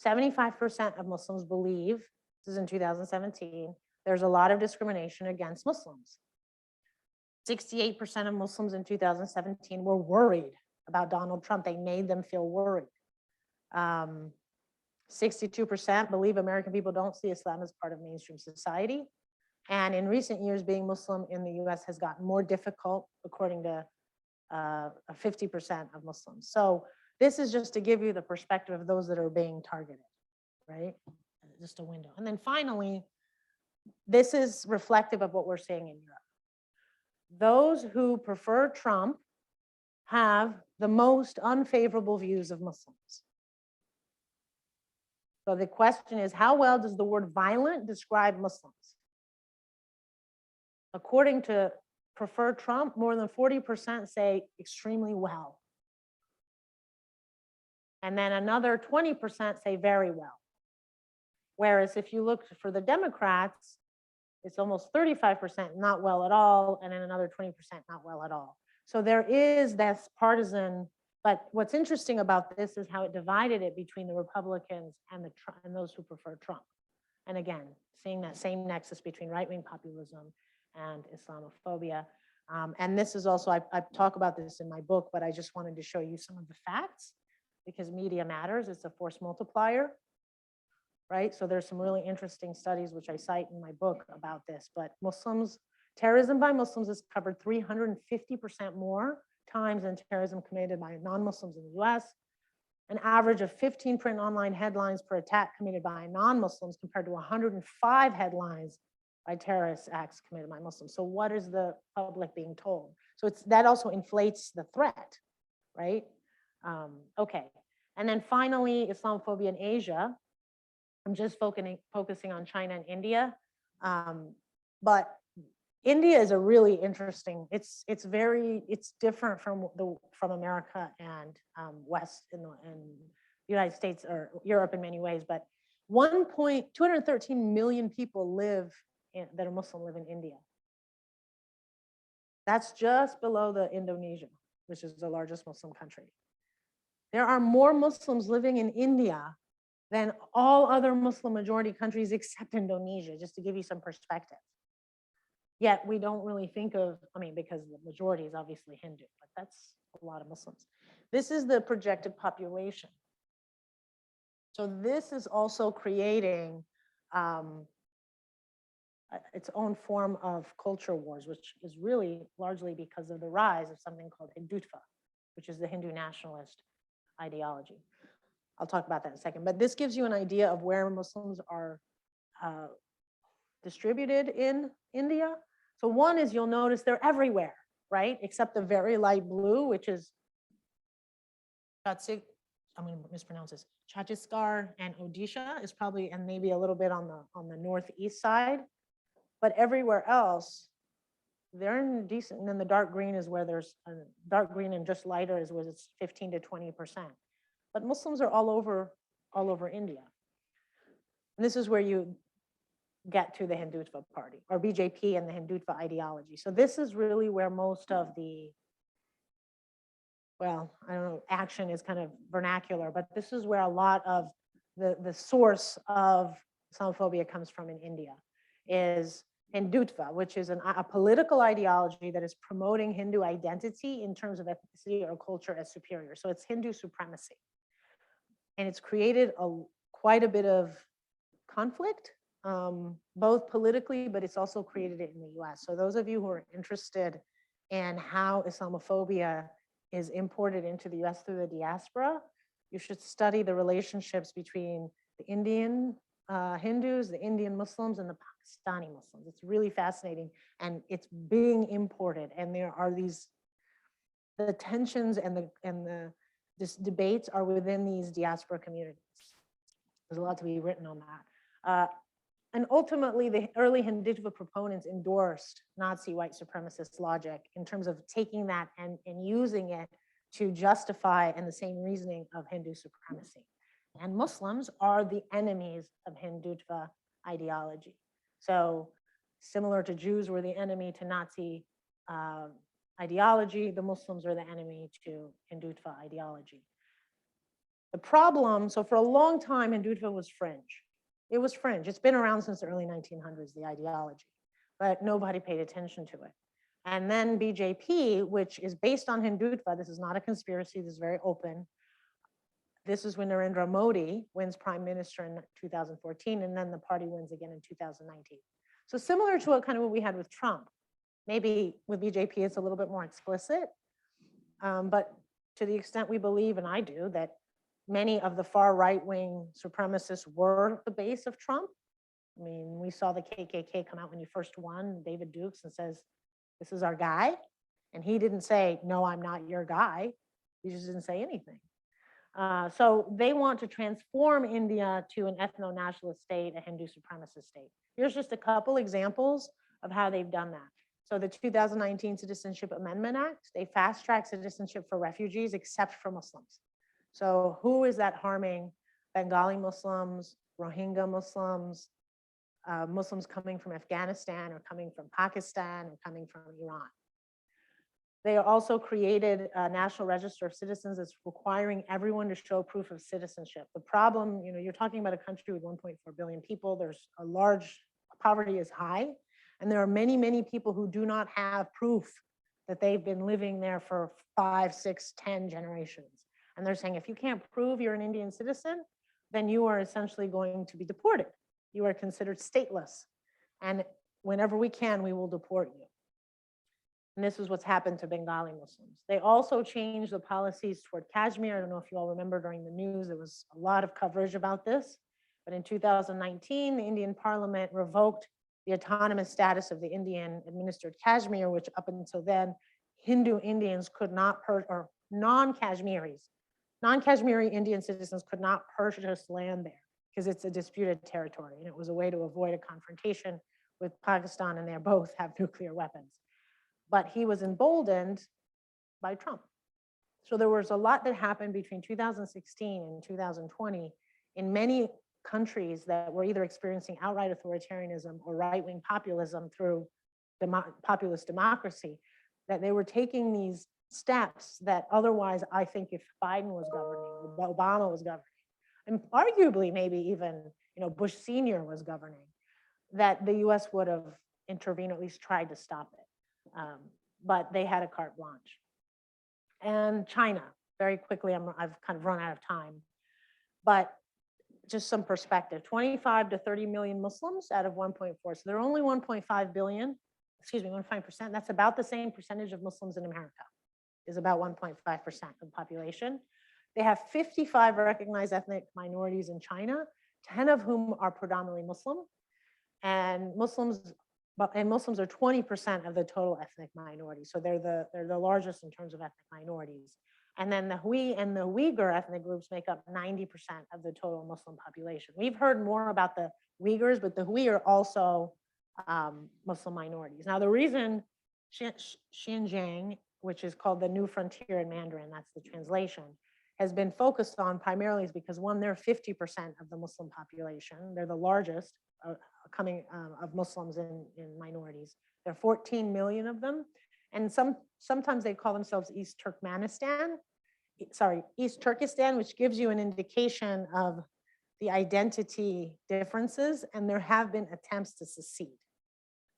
75% of Muslims believe, this is in 2017, there's a lot of discrimination against Muslims. 68% of Muslims in 2017 were worried about Donald Trump. They made them feel worried. 62% believe American people don't see Islam as part of mainstream society. And in recent years, being Muslim in the US has gotten more difficult, according to 50% of Muslims. So this is just to give you the perspective of those that are being targeted, right? Just a window. And then finally, this is reflective of what we're seeing in Europe. Those who prefer Trump have the most unfavorable views of Muslims. So the question is, how well does the word violent describe Muslims? According to prefer Trump, more than 40% say extremely well. And then another 20% say very well. Whereas if you look for the Democrats, it's almost 35% not well at all, and then another 20% not well at all. So there is this partisan, but what's interesting about this is how it divided it between the Republicans and those who prefer Trump. And again, seeing that same nexus between right-wing populism and Islamophobia. And this is also, I talk about this in my book, but I just wanted to show you some of the facts because media matters. It's a force multiplier, right? So there's some really interesting studies which I cite in my book about this, but Muslims, terrorism by Muslims is covered 350% more times than terrorism committed by non-Muslims in the US. An average of 15 print online headlines per attack committed by non-Muslims compared to 105 headlines by terrorist acts committed by Muslims. So what is the public being told? So that also inflates the threat, right? Okay, and then finally, Islamophobia in Asia. I'm just focusing on China and India, but India is a really interesting. It's different from America and West in the United States or Europe in many ways. But 213 million people that are Muslim live in India. That's just below the Indonesia, which is the largest Muslim country. There are more Muslims living in India than all other Muslim majority countries except Indonesia, just to give you some perspective. Yet we don't really think of, because the majority is obviously Hindu, but that's a lot of Muslims. This is the projected population. So this is also creating its own form of culture wars, which is really largely because of the rise of something called Hindutva, which is the Hindu nationalist ideology. I'll talk about that in a second, but this gives you an idea of where Muslims are distributed in India. So one is, you'll notice they're everywhere, right? Except the very light blue, which is I'm going to mispronounce this, Chhattisgarh and Odisha is probably, and maybe a little bit on the northeast side. But everywhere else, they're in decent, and then the dark green is where there's dark green and just lighter is where it's 15 to 20%. But Muslims are all over India. And this is where you get to the Hindutva party or BJP and the Hindutva ideology. So this is really where most of the, well, I don't know, action is kind of vernacular, but this is where a lot of the source of Islamophobia comes from in India, is Hindutva, which is a political ideology that is promoting Hindu identity in terms of ethnicity or culture as superior. So it's Hindu supremacy. And it's created quite a bit of conflict, both politically, but it's also created it in the US. So those of you who are interested in how Islamophobia is imported into the US through the diaspora, you should study the relationships between the Indian Hindus, the Indian Muslims, and the Pakistani Muslims. It's really fascinating, and it's being imported. And there are the tensions and this debates are within these diaspora communities. There's a lot to be written on that. And ultimately, the early Hindutva proponents endorsed Nazi white supremacist logic in terms of taking that and using it to justify and the same reasoning of Hindu supremacy. And Muslims are the enemies of Hindutva ideology. So similar to Jews were the enemy to Nazi ideology, the Muslims are the enemy to Hindutva ideology. The problem, so for a long time, Hindutva was fringe. It was fringe. It's been around since the early 1900s, the ideology, but nobody paid attention to it. And then BJP, which is based on Hindutva, this is not a conspiracy, this is very open. This is when Narendra Modi wins prime minister in 2014, and then the party wins again in 2019. So similar to what we had with Trump. Maybe with BJP, it's a little bit more explicit, but to the extent we believe, and I do, that many of the far right-wing supremacists were the base of Trump. I mean, we saw the KKK come out when he first won, David Dukes, and says, this is our guy. And he didn't say, no, I'm not your guy. He just didn't say anything. So they want to transform India to an ethno-nationalist state, a Hindu supremacist state. Here's just a couple examples of how they've done that. So the 2019 Citizenship Amendment Act, they fast-track citizenship for refugees except for Muslims. So who is that harming? Bengali Muslims, Rohingya Muslims, Muslims coming from Afghanistan or coming from Pakistan or coming from Iran. They also created a National Register of Citizens that's requiring everyone to show proof of citizenship. The problem, you're talking about a country with 1.4 billion people. There's a large, poverty is high. And there are many, many people who do not have proof that they've been living there for 5, 6, 10 generations. And they're saying, if you can't prove you're an Indian citizen, then you are essentially going to be deported. You are considered stateless. And whenever we can, we will deport you. And this is what's happened to Bengali Muslims. They also changed the policies toward Kashmir. I don't know if you all remember during the news, there was a lot of coverage about this. But in 2019, the Indian Parliament revoked the autonomous status of the Indian administered Kashmir, which up until then, Hindu Indians could not or non-Kashmiri Indian citizens could not purchase land there because it's a disputed territory. And it was a way to avoid a confrontation with Pakistan, and they both have nuclear weapons. But he was emboldened by Trump. So there was a lot that happened between 2016 and 2020 in many countries that were either experiencing outright authoritarianism or right-wing populism through populist democracy, that they were taking these steps that otherwise, I think if Biden was governing, or Obama was governing, and arguably maybe even Bush Sr. was governing, that the US would have intervened, or at least tried to stop it. But they had a carte blanche. And China, very quickly, I've kind of run out of time, but just some perspective, 25 to 30 million Muslims out of 1.4. So they're only 1.5 billion, 1.5%. That's about the same percentage of Muslims in America, is about 1.5% of the population. They have 55 recognized ethnic minorities in China, 10 of whom are predominantly Muslim. And Muslims are 20% of the total ethnic minorities. So they're the largest in terms of ethnic minorities. And then the Hui and the Uyghur ethnic groups make up 90% of the total Muslim population. We've heard more about the Uyghurs, but the Hui are also Muslim minorities. Now, the reason Xinjiang, which is called the New Frontier in Mandarin, that's the translation, has been focused on primarily is because, one, they're 50% of the Muslim population. They're the largest of Muslims in minorities. There are 14 million of them. And sometimes they call themselves East Turkestan, which gives you an indication of the identity differences. And there have been attempts to secede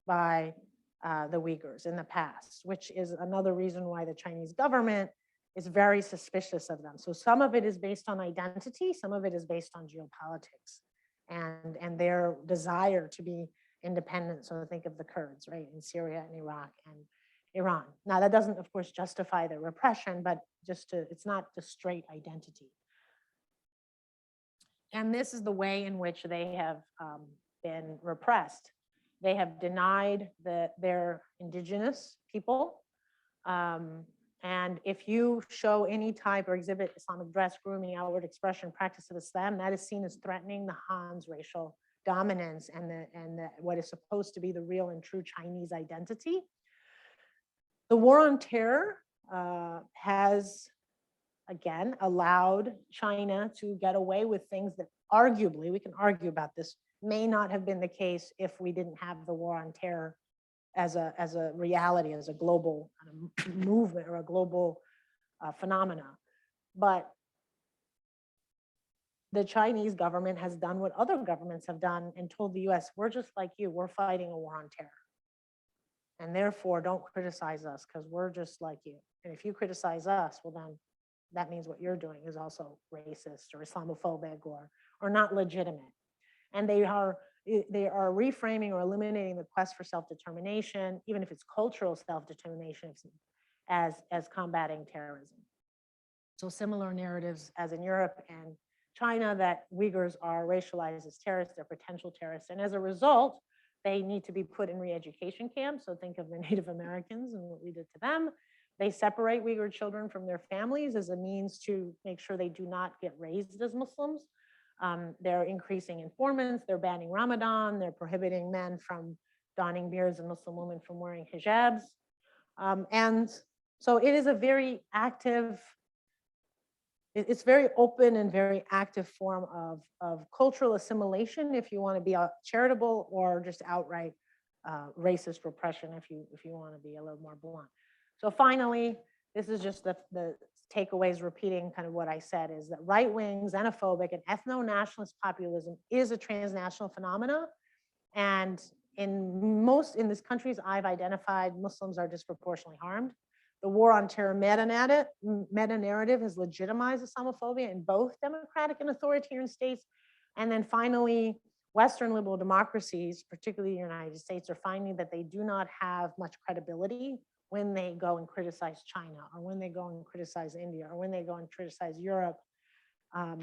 by the Uyghurs in the past, which is another reason why the Chinese government is very suspicious of them. So some of it is based on identity, some of it is based on geopolitics and their desire to be independent. So think of the Kurds, right, in Syria and Iraq and Iran. Now that doesn't, of course, justify the repression, but it's not the straight identity. And this is the way in which they have been repressed. They have denied their indigenous people. And if you show any type or exhibit Islamic dress, grooming, outward expression, practice of Islam, that is seen as threatening the Han's racial dominance and what is supposed to be the real and true Chinese identity. The war on terror has, again, allowed China to get away with things that arguably, we can argue about this, may not have been the case if we didn't have the war on terror as a reality, as a global kind of movement or a global phenomena. But the Chinese government has done what other governments have done and told the US, we're just like you, we're fighting a war on terror. And therefore, don't criticize us because we're just like you. And if you criticize us, well, then that means what you're doing is also racist or Islamophobic or not legitimate. And they are reframing or eliminating the quest for self-determination, even if it's cultural self-determination, as combating terrorism. So similar narratives as in Europe and China, that Uighurs are racialized as terrorists, they're potential terrorists. And as a result, they need to be put in re-education camps. So think of the Native Americans and what we did to them. They separate Uyghur children from their families as a means to make sure they do not get raised as Muslims. They're increasing informants, they're banning Ramadan, they're prohibiting men from donning beards and Muslim women from wearing hijabs. And so it is a very active, it's very open and very active form of cultural assimilation, if you want to be charitable, or just outright racist repression, if you want to be a little more blunt. So finally, this is just the takeaways repeating kind of what I said, is that right-wing, xenophobic, and ethno-nationalist populism is a transnational phenomena. And in these countries I've identified, Muslims are disproportionately harmed. The war on terror meta-narrative has legitimized Islamophobia in both democratic and authoritarian states. And then finally, Western liberal democracies, particularly the United States, are finding that they do not have much credibility when they go and criticize China, or when they go and criticize India, or when they go and criticize Europe,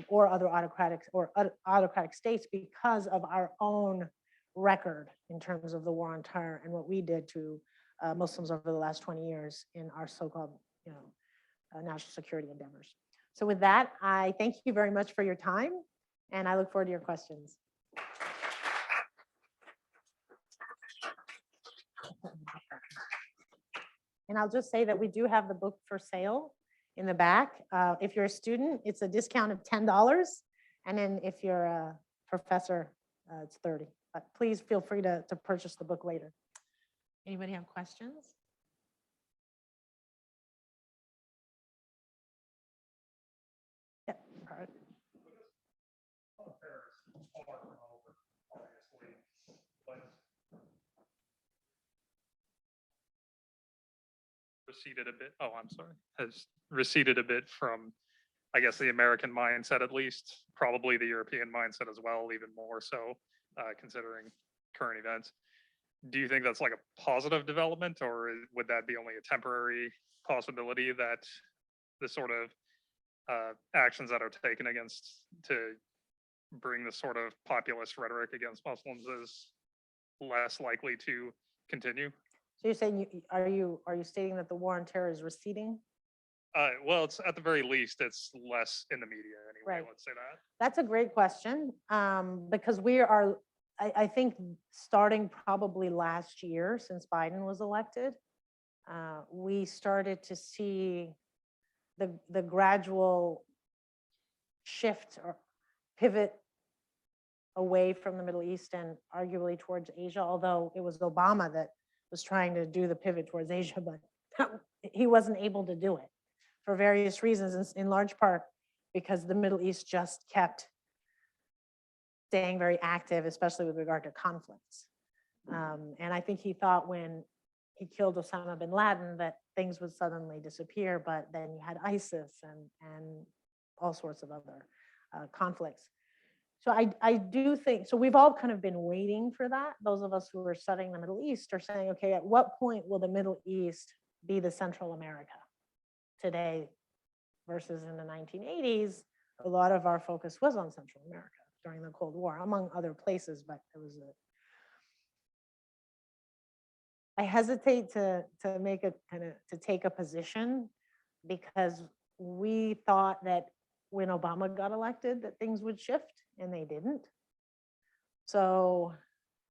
or other autocratic states, because of our own record in terms of the war on terror and what we did to Muslims over the last 20 years in our so-called, national security endeavors. So with that, I thank you very much for your time, and I look forward to your questions. And I'll just say that we do have the book for sale in the back. If you're a student, it's a discount of $10. And then if you're a professor, it's $30. But please feel free to purchase the book later. Anybody have questions? Yeah. All right. Receded a bit. Oh, I'm sorry. Has receded a bit from, I guess, the American mindset, at least, probably the European mindset as well, even more so, considering current events. Do you think that's like a positive development, or would that be only a temporary possibility, that the sort of actions that are taken to bring this sort of populist rhetoric against Muslims is less likely to continue? So you're saying, are you stating that the war on terror is receding? Well, it's at the very least, it's less in the media anyway. Right. Let's say that. That's a great question, because we are, I think, starting probably last year, since Biden was elected, we started to see the gradual shift or pivot away from the Middle East and arguably towards Asia, although it was Obama that was trying to do the pivot towards Asia, but he wasn't able to do it for various reasons, in large part because the Middle East just kept staying very active, especially with regard to conflicts. And I think he thought when he killed Osama bin Laden that things would suddenly disappear, but then you had ISIS and all sorts of other conflicts. So I do think, so we've all kind of been waiting for that. Those of us who are studying the Middle East are saying, okay, at what point will the Middle East be the Central America today versus in the 1980s? A lot of our focus was on Central America during the Cold War, among other places, but it was I hesitate to make a to take a position, because we thought that when Obama got elected that things would shift, and they didn't. So,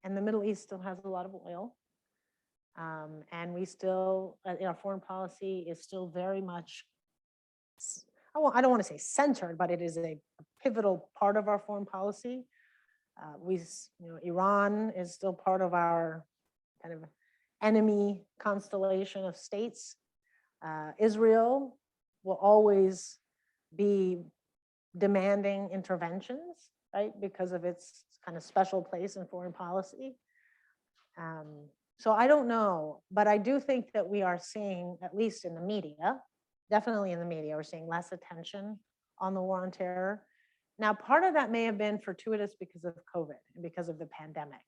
and the Middle East still has a lot of oil. And we still, our foreign policy is still very much, I don't want to say centered, but it is a pivotal part of our foreign policy. Iran is still part of our kind of enemy constellation of states. Israel will always be demanding interventions, right, because of its kind of special place in foreign policy. So I don't know, but I do think that we are seeing, at least in the media, definitely in the media, we're seeing less attention on the war on terror. Now, part of that may have been fortuitous because of COVID and because of the pandemic,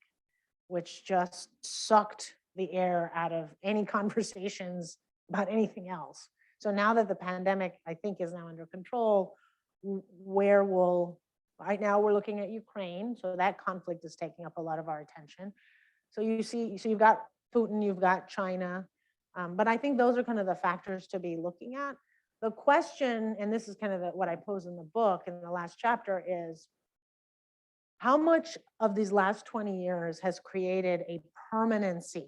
which just sucked the air out of any conversations about anything else. So now that the pandemic, I think, is now under control, right now we're looking at Ukraine, so that conflict is taking up a lot of our attention. So you've got Putin, you've got China, but I think those are kind of the factors to be looking at. The question, and this is kind of what I pose in the book in the last chapter, is how much of these last 20 years has created a permanency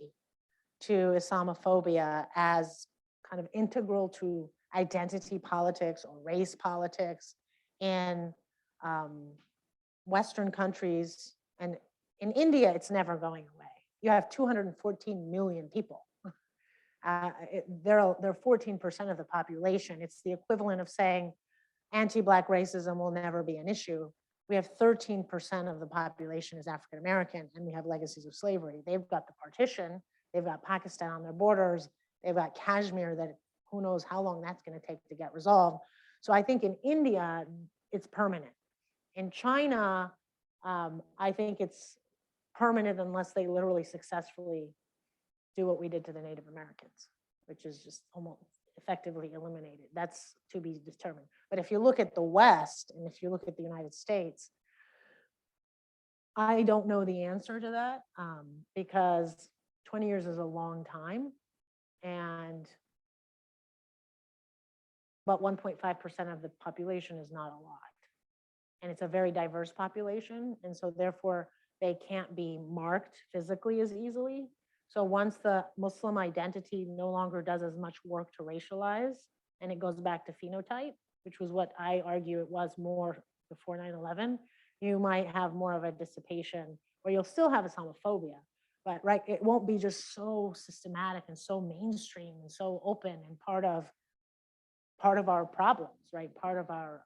to Islamophobia as kind of integral to identity politics or race politics in Western countries. And in India, it's never going away. You have 214 million people. They're 14% of the population. It's the equivalent of saying anti-Black racism will never be an issue. We have 13% of the population is African American, and we have legacies of slavery. They've got the partition, they've got Pakistan on their borders, they've got Kashmir that who knows how long that's going to take to get resolved. So I think in India, it's permanent. In China, I think it's permanent unless they literally successfully do what we did to the Native Americans, which is just almost effectively eliminated. That's to be determined. But if you look at the West, and if you look at the United States, I don't know the answer to that because 20 years is a long time. But 1.5% of the population is not a lot. And it's a very diverse population. And so therefore, they can't be marked physically as easily. So once the Muslim identity no longer does as much work to racialize, and it goes back to phenotype, which was what I argue it was more before 9/11, you might have more of a dissipation, or you'll still have Islamophobia, but right, it won't be just so systematic and so mainstream and so open and part of our problems, right? Part of our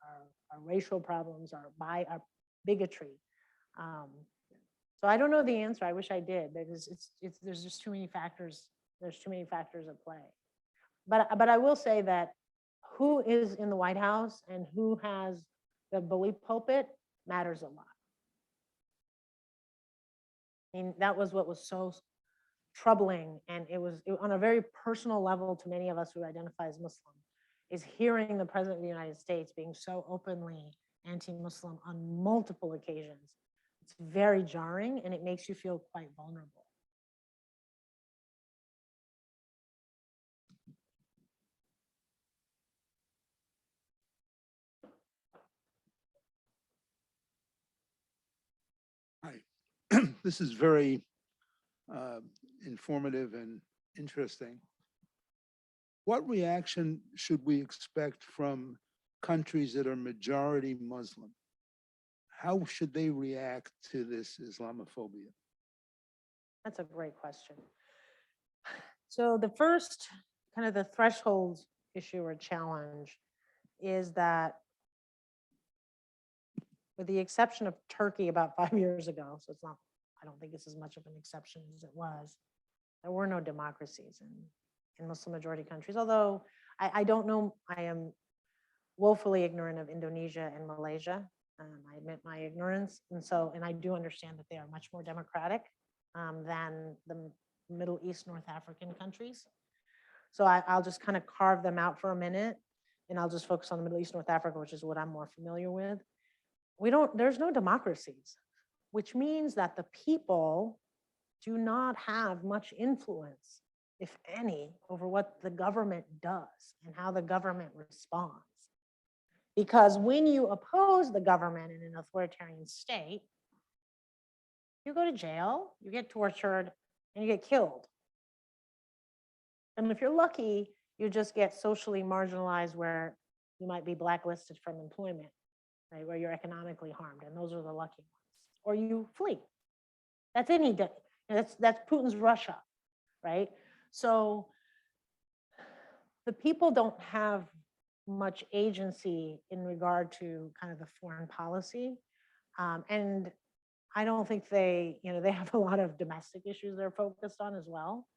racial problems, our bigotry. So I don't know the answer. I wish I did, because there's just too many factors. There's too many factors at play. But I will say that who is in the White House and who has the bully pulpit matters a lot. I mean, that was what was so troubling, and it was on a very personal level to many of us who identify as Muslim, is hearing the President of the United States being so openly anti-Muslim on multiple occasions. It's very jarring, and it makes you feel quite vulnerable. Hi. This is very informative and interesting. What reaction should we expect from countries that are majority Muslim? How should they react to this Islamophobia? That's a great question. So the first kind of the threshold issue or challenge is that, with the exception of Turkey about 5 years ago, so it's not, I don't think it's as much of an exception as it was, there were no democracies in Muslim majority countries. Although I don't know, I am woefully ignorant of Indonesia and Malaysia. I admit my ignorance. And I do understand that they are much more democratic than the Middle East, North African countries. So I'll just kind of carve them out for a minute, and I'll just focus on the Middle East, North Africa, which is what I'm more familiar with. There's no democracies, which means that the people do not have much influence, if any, over what the government does and how the government responds. Because when you oppose the government in an authoritarian state, you go to jail, you get tortured, and you get killed. And if you're lucky, you just get socially marginalized, where you might be blacklisted from employment, right, where you're economically harmed, and those are the lucky ones. Or you flee. That's any day. That's Putin's Russia, right? So the people don't have much agency in regard to kind of the foreign policy. And I don't think they have a lot of domestic issues they're focused on as well.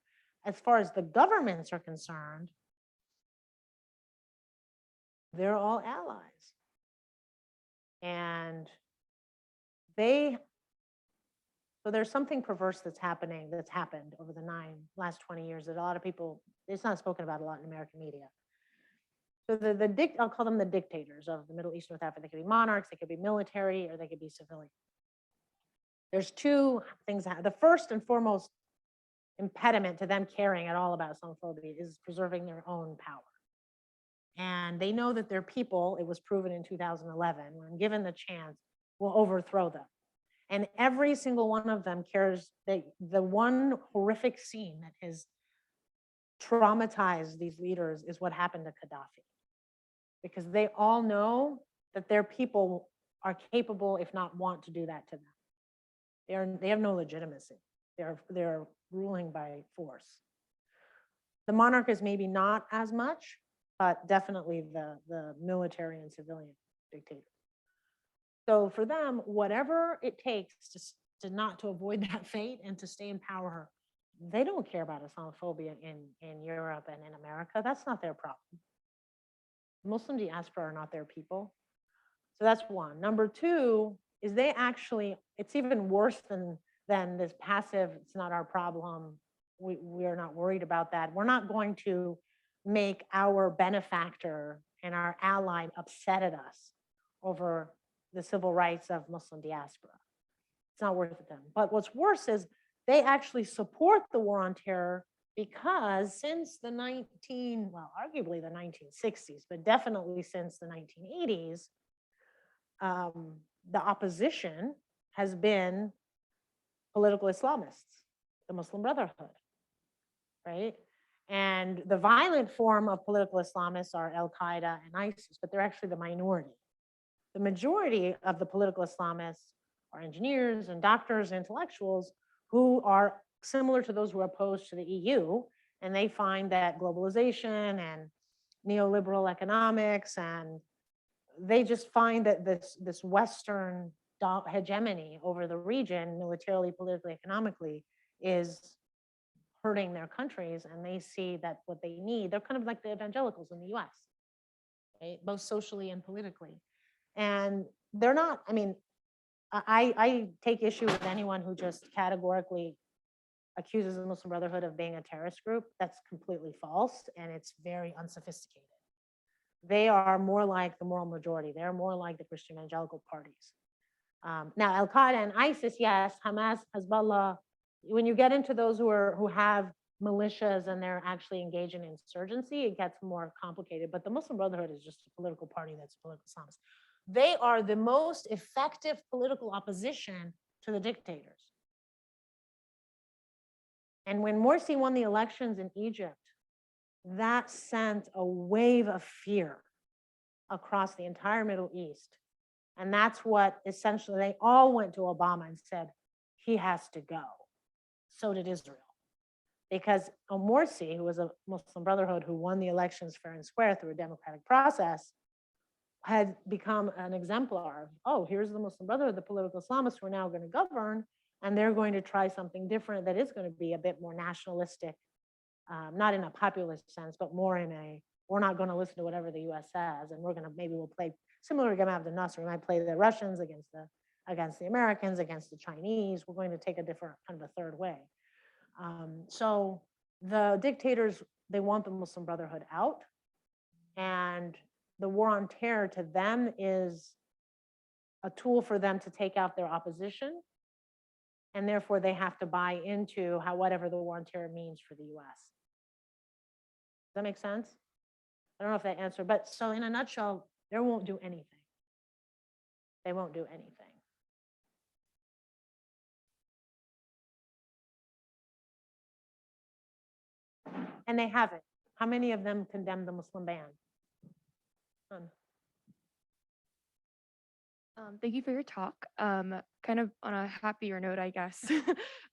As far as the governments are concerned, they're all allies. And so there's something perverse that's happened over the last 20 years that a lot of people, it's not spoken about a lot in American media. So I'll call them the dictators of the Middle East, North Africa. They could be monarchs, they could be military, or they could be civilian. There's two things. The first and foremost impediment to them caring at all about Islamophobia is preserving their own power. And they know that their people, it was proven in 2011, when given the chance, will overthrow them. And every single one of them cares that the one horrific scene that has traumatized these leaders is what happened to Gaddafi. Because they all know that their people are capable, if not want to do that to them. They have no legitimacy. They're ruling by force. The monarch is maybe not as much, but definitely the military and civilian dictator. So for them, whatever it takes to avoid that fate and to stay in power, they don't care about Islamophobia in Europe and in America. That's not their problem. Muslim diaspora are not their people. So that's one. Number two is it's even worse than this passive, it's not our problem. We are not worried about that. We're not going to make our benefactor and our ally upset at us over the civil rights of Muslim diaspora. It's not worth it to them. But what's worse is they actually support the war on terror because since arguably the 1960s, but definitely since the 1980s, the opposition has been political Islamists, the Muslim Brotherhood, right? And the violent form of political Islamists are Al-Qaeda and ISIS, but they're actually the minority. The majority of the political Islamists are engineers and doctors and intellectuals who are similar to those who are opposed to the EU, and they find that globalization and neoliberal economics, and they just find that this Western hegemony over the region, militarily, politically, economically, is hurting their countries, and they see that what they need, they're kind of like the evangelicals in the US, right? Both socially and politically. And they're not, I take issue with anyone who just categorically accuses the Muslim Brotherhood of being a terrorist group. That's completely false, and it's very unsophisticated. They are more like the moral majority. They're more like the Christian evangelical parties. Now, Al-Qaeda and ISIS, yes, Hamas, Hezbollah, when you get into those who have militias and they're actually engaged in insurgency, it gets more complicated. But the Muslim Brotherhood is just a political party that's political Islamist. They are the most effective political opposition to the dictators. And when Morsi won the elections in Egypt, that sent a wave of fear across the entire Middle East. And that's what essentially they all went to Obama and said, he has to go. So did Israel. Because Morsi, who was a Muslim Brotherhood who won the elections fair and square through a democratic process, had become an exemplar of, oh, here's the Muslim Brotherhood, the political Islamists who are now going to govern, and they're going to try something different that is going to be a bit more nationalistic, not in a populist sense, but more in a, we're not going to listen to whatever the US says, and we'll play similar to Gamal Abdel Nasser. We might play the Russians against the Americans, against the Chinese. We're going to take a different kind of a third way. So the dictators, they want the Muslim Brotherhood out, and the war on terror to them is a tool for them to take out their opposition, and therefore they have to buy into whatever the war on terror means for the US. Does that make sense? I don't know if that answered, but so in a nutshell, they won't do anything. They won't do anything. And they haven't. How many of them condemned the Muslim ban? None. Thank you for your talk. Kind of on a happier note, I guess.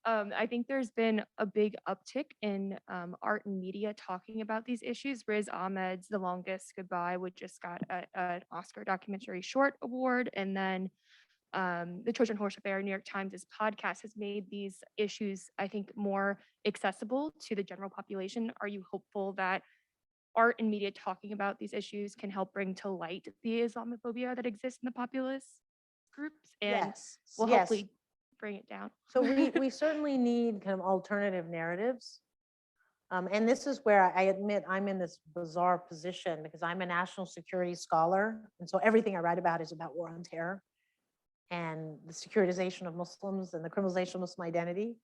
I think there's been a big uptick in art and media talking about these issues. Riz Ahmed's The Longest Goodbye, which just got an Oscar documentary short award, and then the Trojan Horse Affair, New York Times' podcast has made these issues, I think, more accessible to the general population. Are you hopeful that art and media talking about these issues can help bring to light the Islamophobia that exists in the populist groups and Yes, will yes. hopefully bring it down? So we certainly need kind of alternative narratives. And this is where I admit I'm in this bizarre position because I'm a national security scholar. And so everything I write about is about war on terror and the securitization of Muslims and the criminalization of Muslim identity.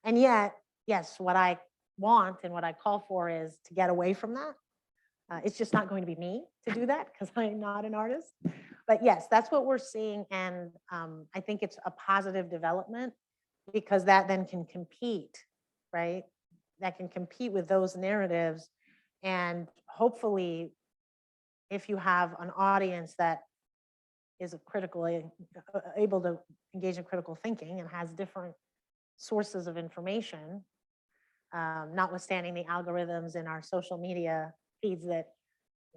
And yet, yes, what I want and what I call for is to get away from that. It's just not going to be me to do that because I'm not an artist. But yes, that's what we're seeing. And I think it's a positive development because that then can compete, right? That can compete with those narratives. And hopefully, if you have an audience that is able to engage in critical thinking and has different sources of information, notwithstanding the algorithms in our social media feeds that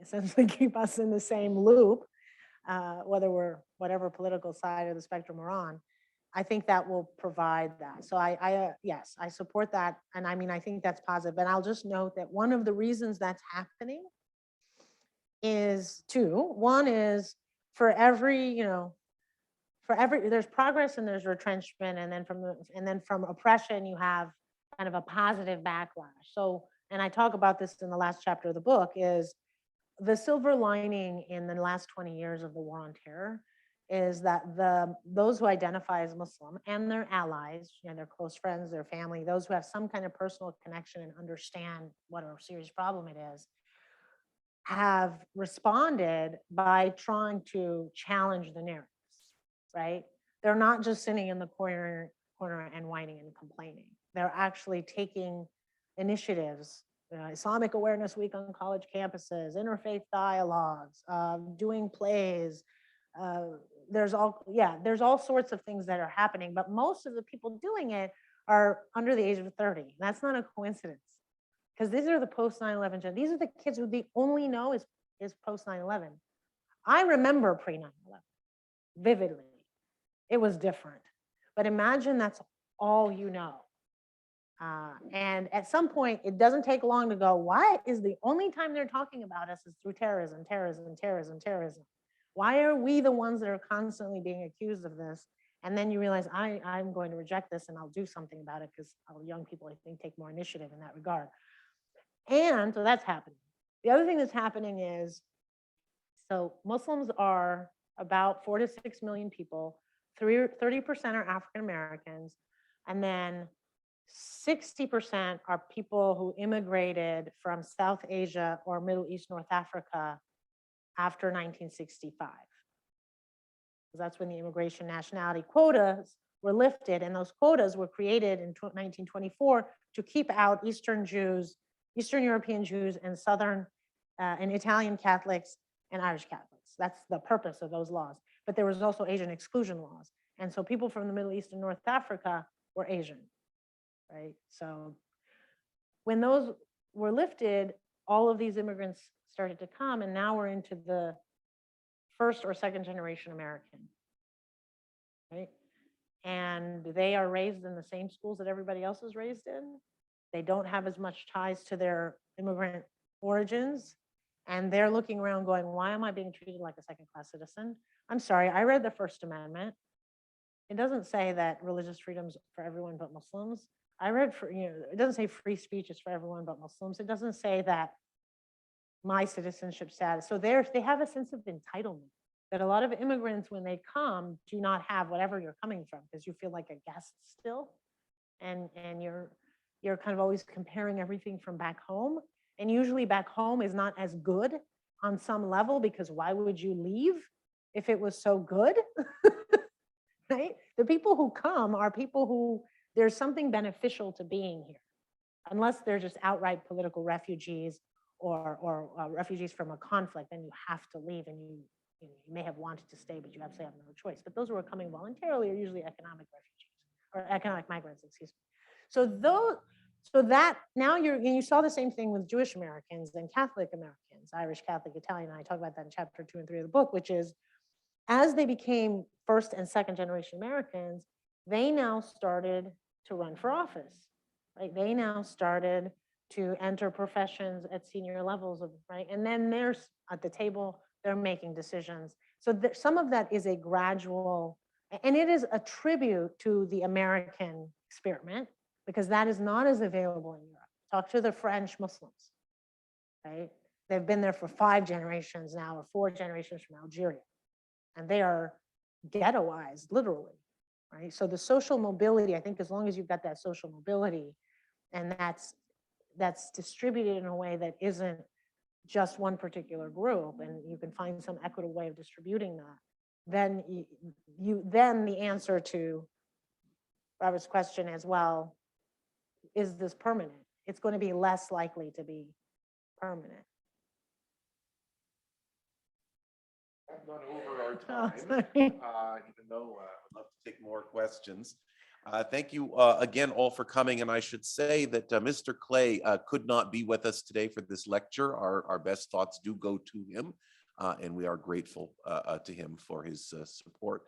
essentially keep us in the same loop, whether we're whatever political side of the spectrum we're on, I think that will provide that. So yes, I support that. And I mean, I think that's positive. And I'll just note that one of the reasons that's happening is two. One is for every, there's progress and there's retrenchment. And then from oppression, you have kind of a positive backlash. So, and I talk about this in the last chapter of the book, is the silver lining in the last 20 years of the war on terror is that those who identify as Muslim and their allies, their close friends, their family, those who have some kind of personal connection and understand what a serious problem it is, have responded by trying to challenge the narratives, right? They're not just sitting in the corner and whining and complaining. They're actually taking initiatives, Islamic Awareness Week on college campuses, interfaith dialogues, doing plays. There's all sorts of things that are happening, but most of the people doing it are under the age of 30. That's not a coincidence, because these are the post 9/11 gen. These are the kids who the only know is post 9/11. I remember pre 9/11 vividly. It was different, but imagine that's all you know. And at some point, it doesn't take long to go, why is the only time they're talking about us is through terrorism, terrorism, terrorism, terrorism? Why are we the ones that are constantly being accused of this? And then you realize I'm going to reject this and I'll do something about it, because young people, I think, take more initiative in that regard. And so that's happening. The other thing that's happening is, so Muslims are about 4 to 6 million people, 30% are African Americans, and then 60% are people who immigrated from South Asia or Middle East, North Africa after 1965. That's when the immigration nationality quotas were lifted, and those quotas were created in 1924 to keep out Eastern Jews, Eastern European Jews, and Southern and Italian Catholics and Irish Catholics. That's the purpose of those laws. But there was also Asian exclusion laws. And so people from the Middle East and North Africa were Asian, right? So when those were lifted, all of these immigrants started to come, and now we're into the first or second generation American, right? And they are raised in the same schools that everybody else is raised in. They don't have as much ties to their immigrant origins. And they're looking around going, why am I being treated like a second-class citizen? I'm sorry, I read the First Amendment. It doesn't say that religious freedom's for everyone but Muslims. I read, it doesn't say free speech is for everyone but Muslims. It doesn't say that my citizenship status. So they have a sense of entitlement that a lot of immigrants, when they come, do not have, whatever you're coming from, because you feel like a guest still. And you're kind of always comparing everything from back home. And usually back home is not as good on some level, because why would you leave if it was so good? Right? The people who come are people who there's something beneficial to being here, unless they're just outright political refugees or refugees from a conflict, then you have to leave and You may have wanted to stay, but you absolutely have no choice. But those who are coming voluntarily are usually economic refugees or economic migrants, excuse me. So that now you saw the same thing with Jewish Americans and Catholic Americans, Irish, Catholic, Italian. I talk about that in chapter 2 and 3 of the book, which is as they became first and second generation Americans, they now started to run for office, right? They now started to enter professions at senior levels of, right? And then there's at the table, they're making decisions. So some of that is a gradual, and it is a tribute to the American experiment, because that is not as available in Europe. Talk to the French Muslims, right? They've been there for 5 generations now, or 4 generations from Algeria, and they are ghettoized, literally, right? So the social mobility, I think as long as you've got that social mobility, and that's distributed in a way that isn't just one particular group, and you can find some equitable way of distributing that, then then the answer to Robert's question as well, is this permanent? It's going to be less likely to be permanent. I've gone over our Oh, time, sorry. even though I'd love to take more questions. Thank you again all for coming. And I should say that Mr. Kleh could not be with us today for this lecture. Our best thoughts do go to him, and we are grateful to him for his support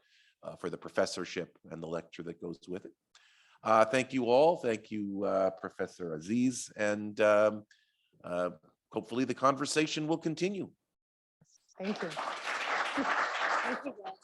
for the professorship and the lecture that goes with it. Thank you all. Thank you, Professor Aziz, and hopefully the conversation will continue. Thank you. Thank you, guys.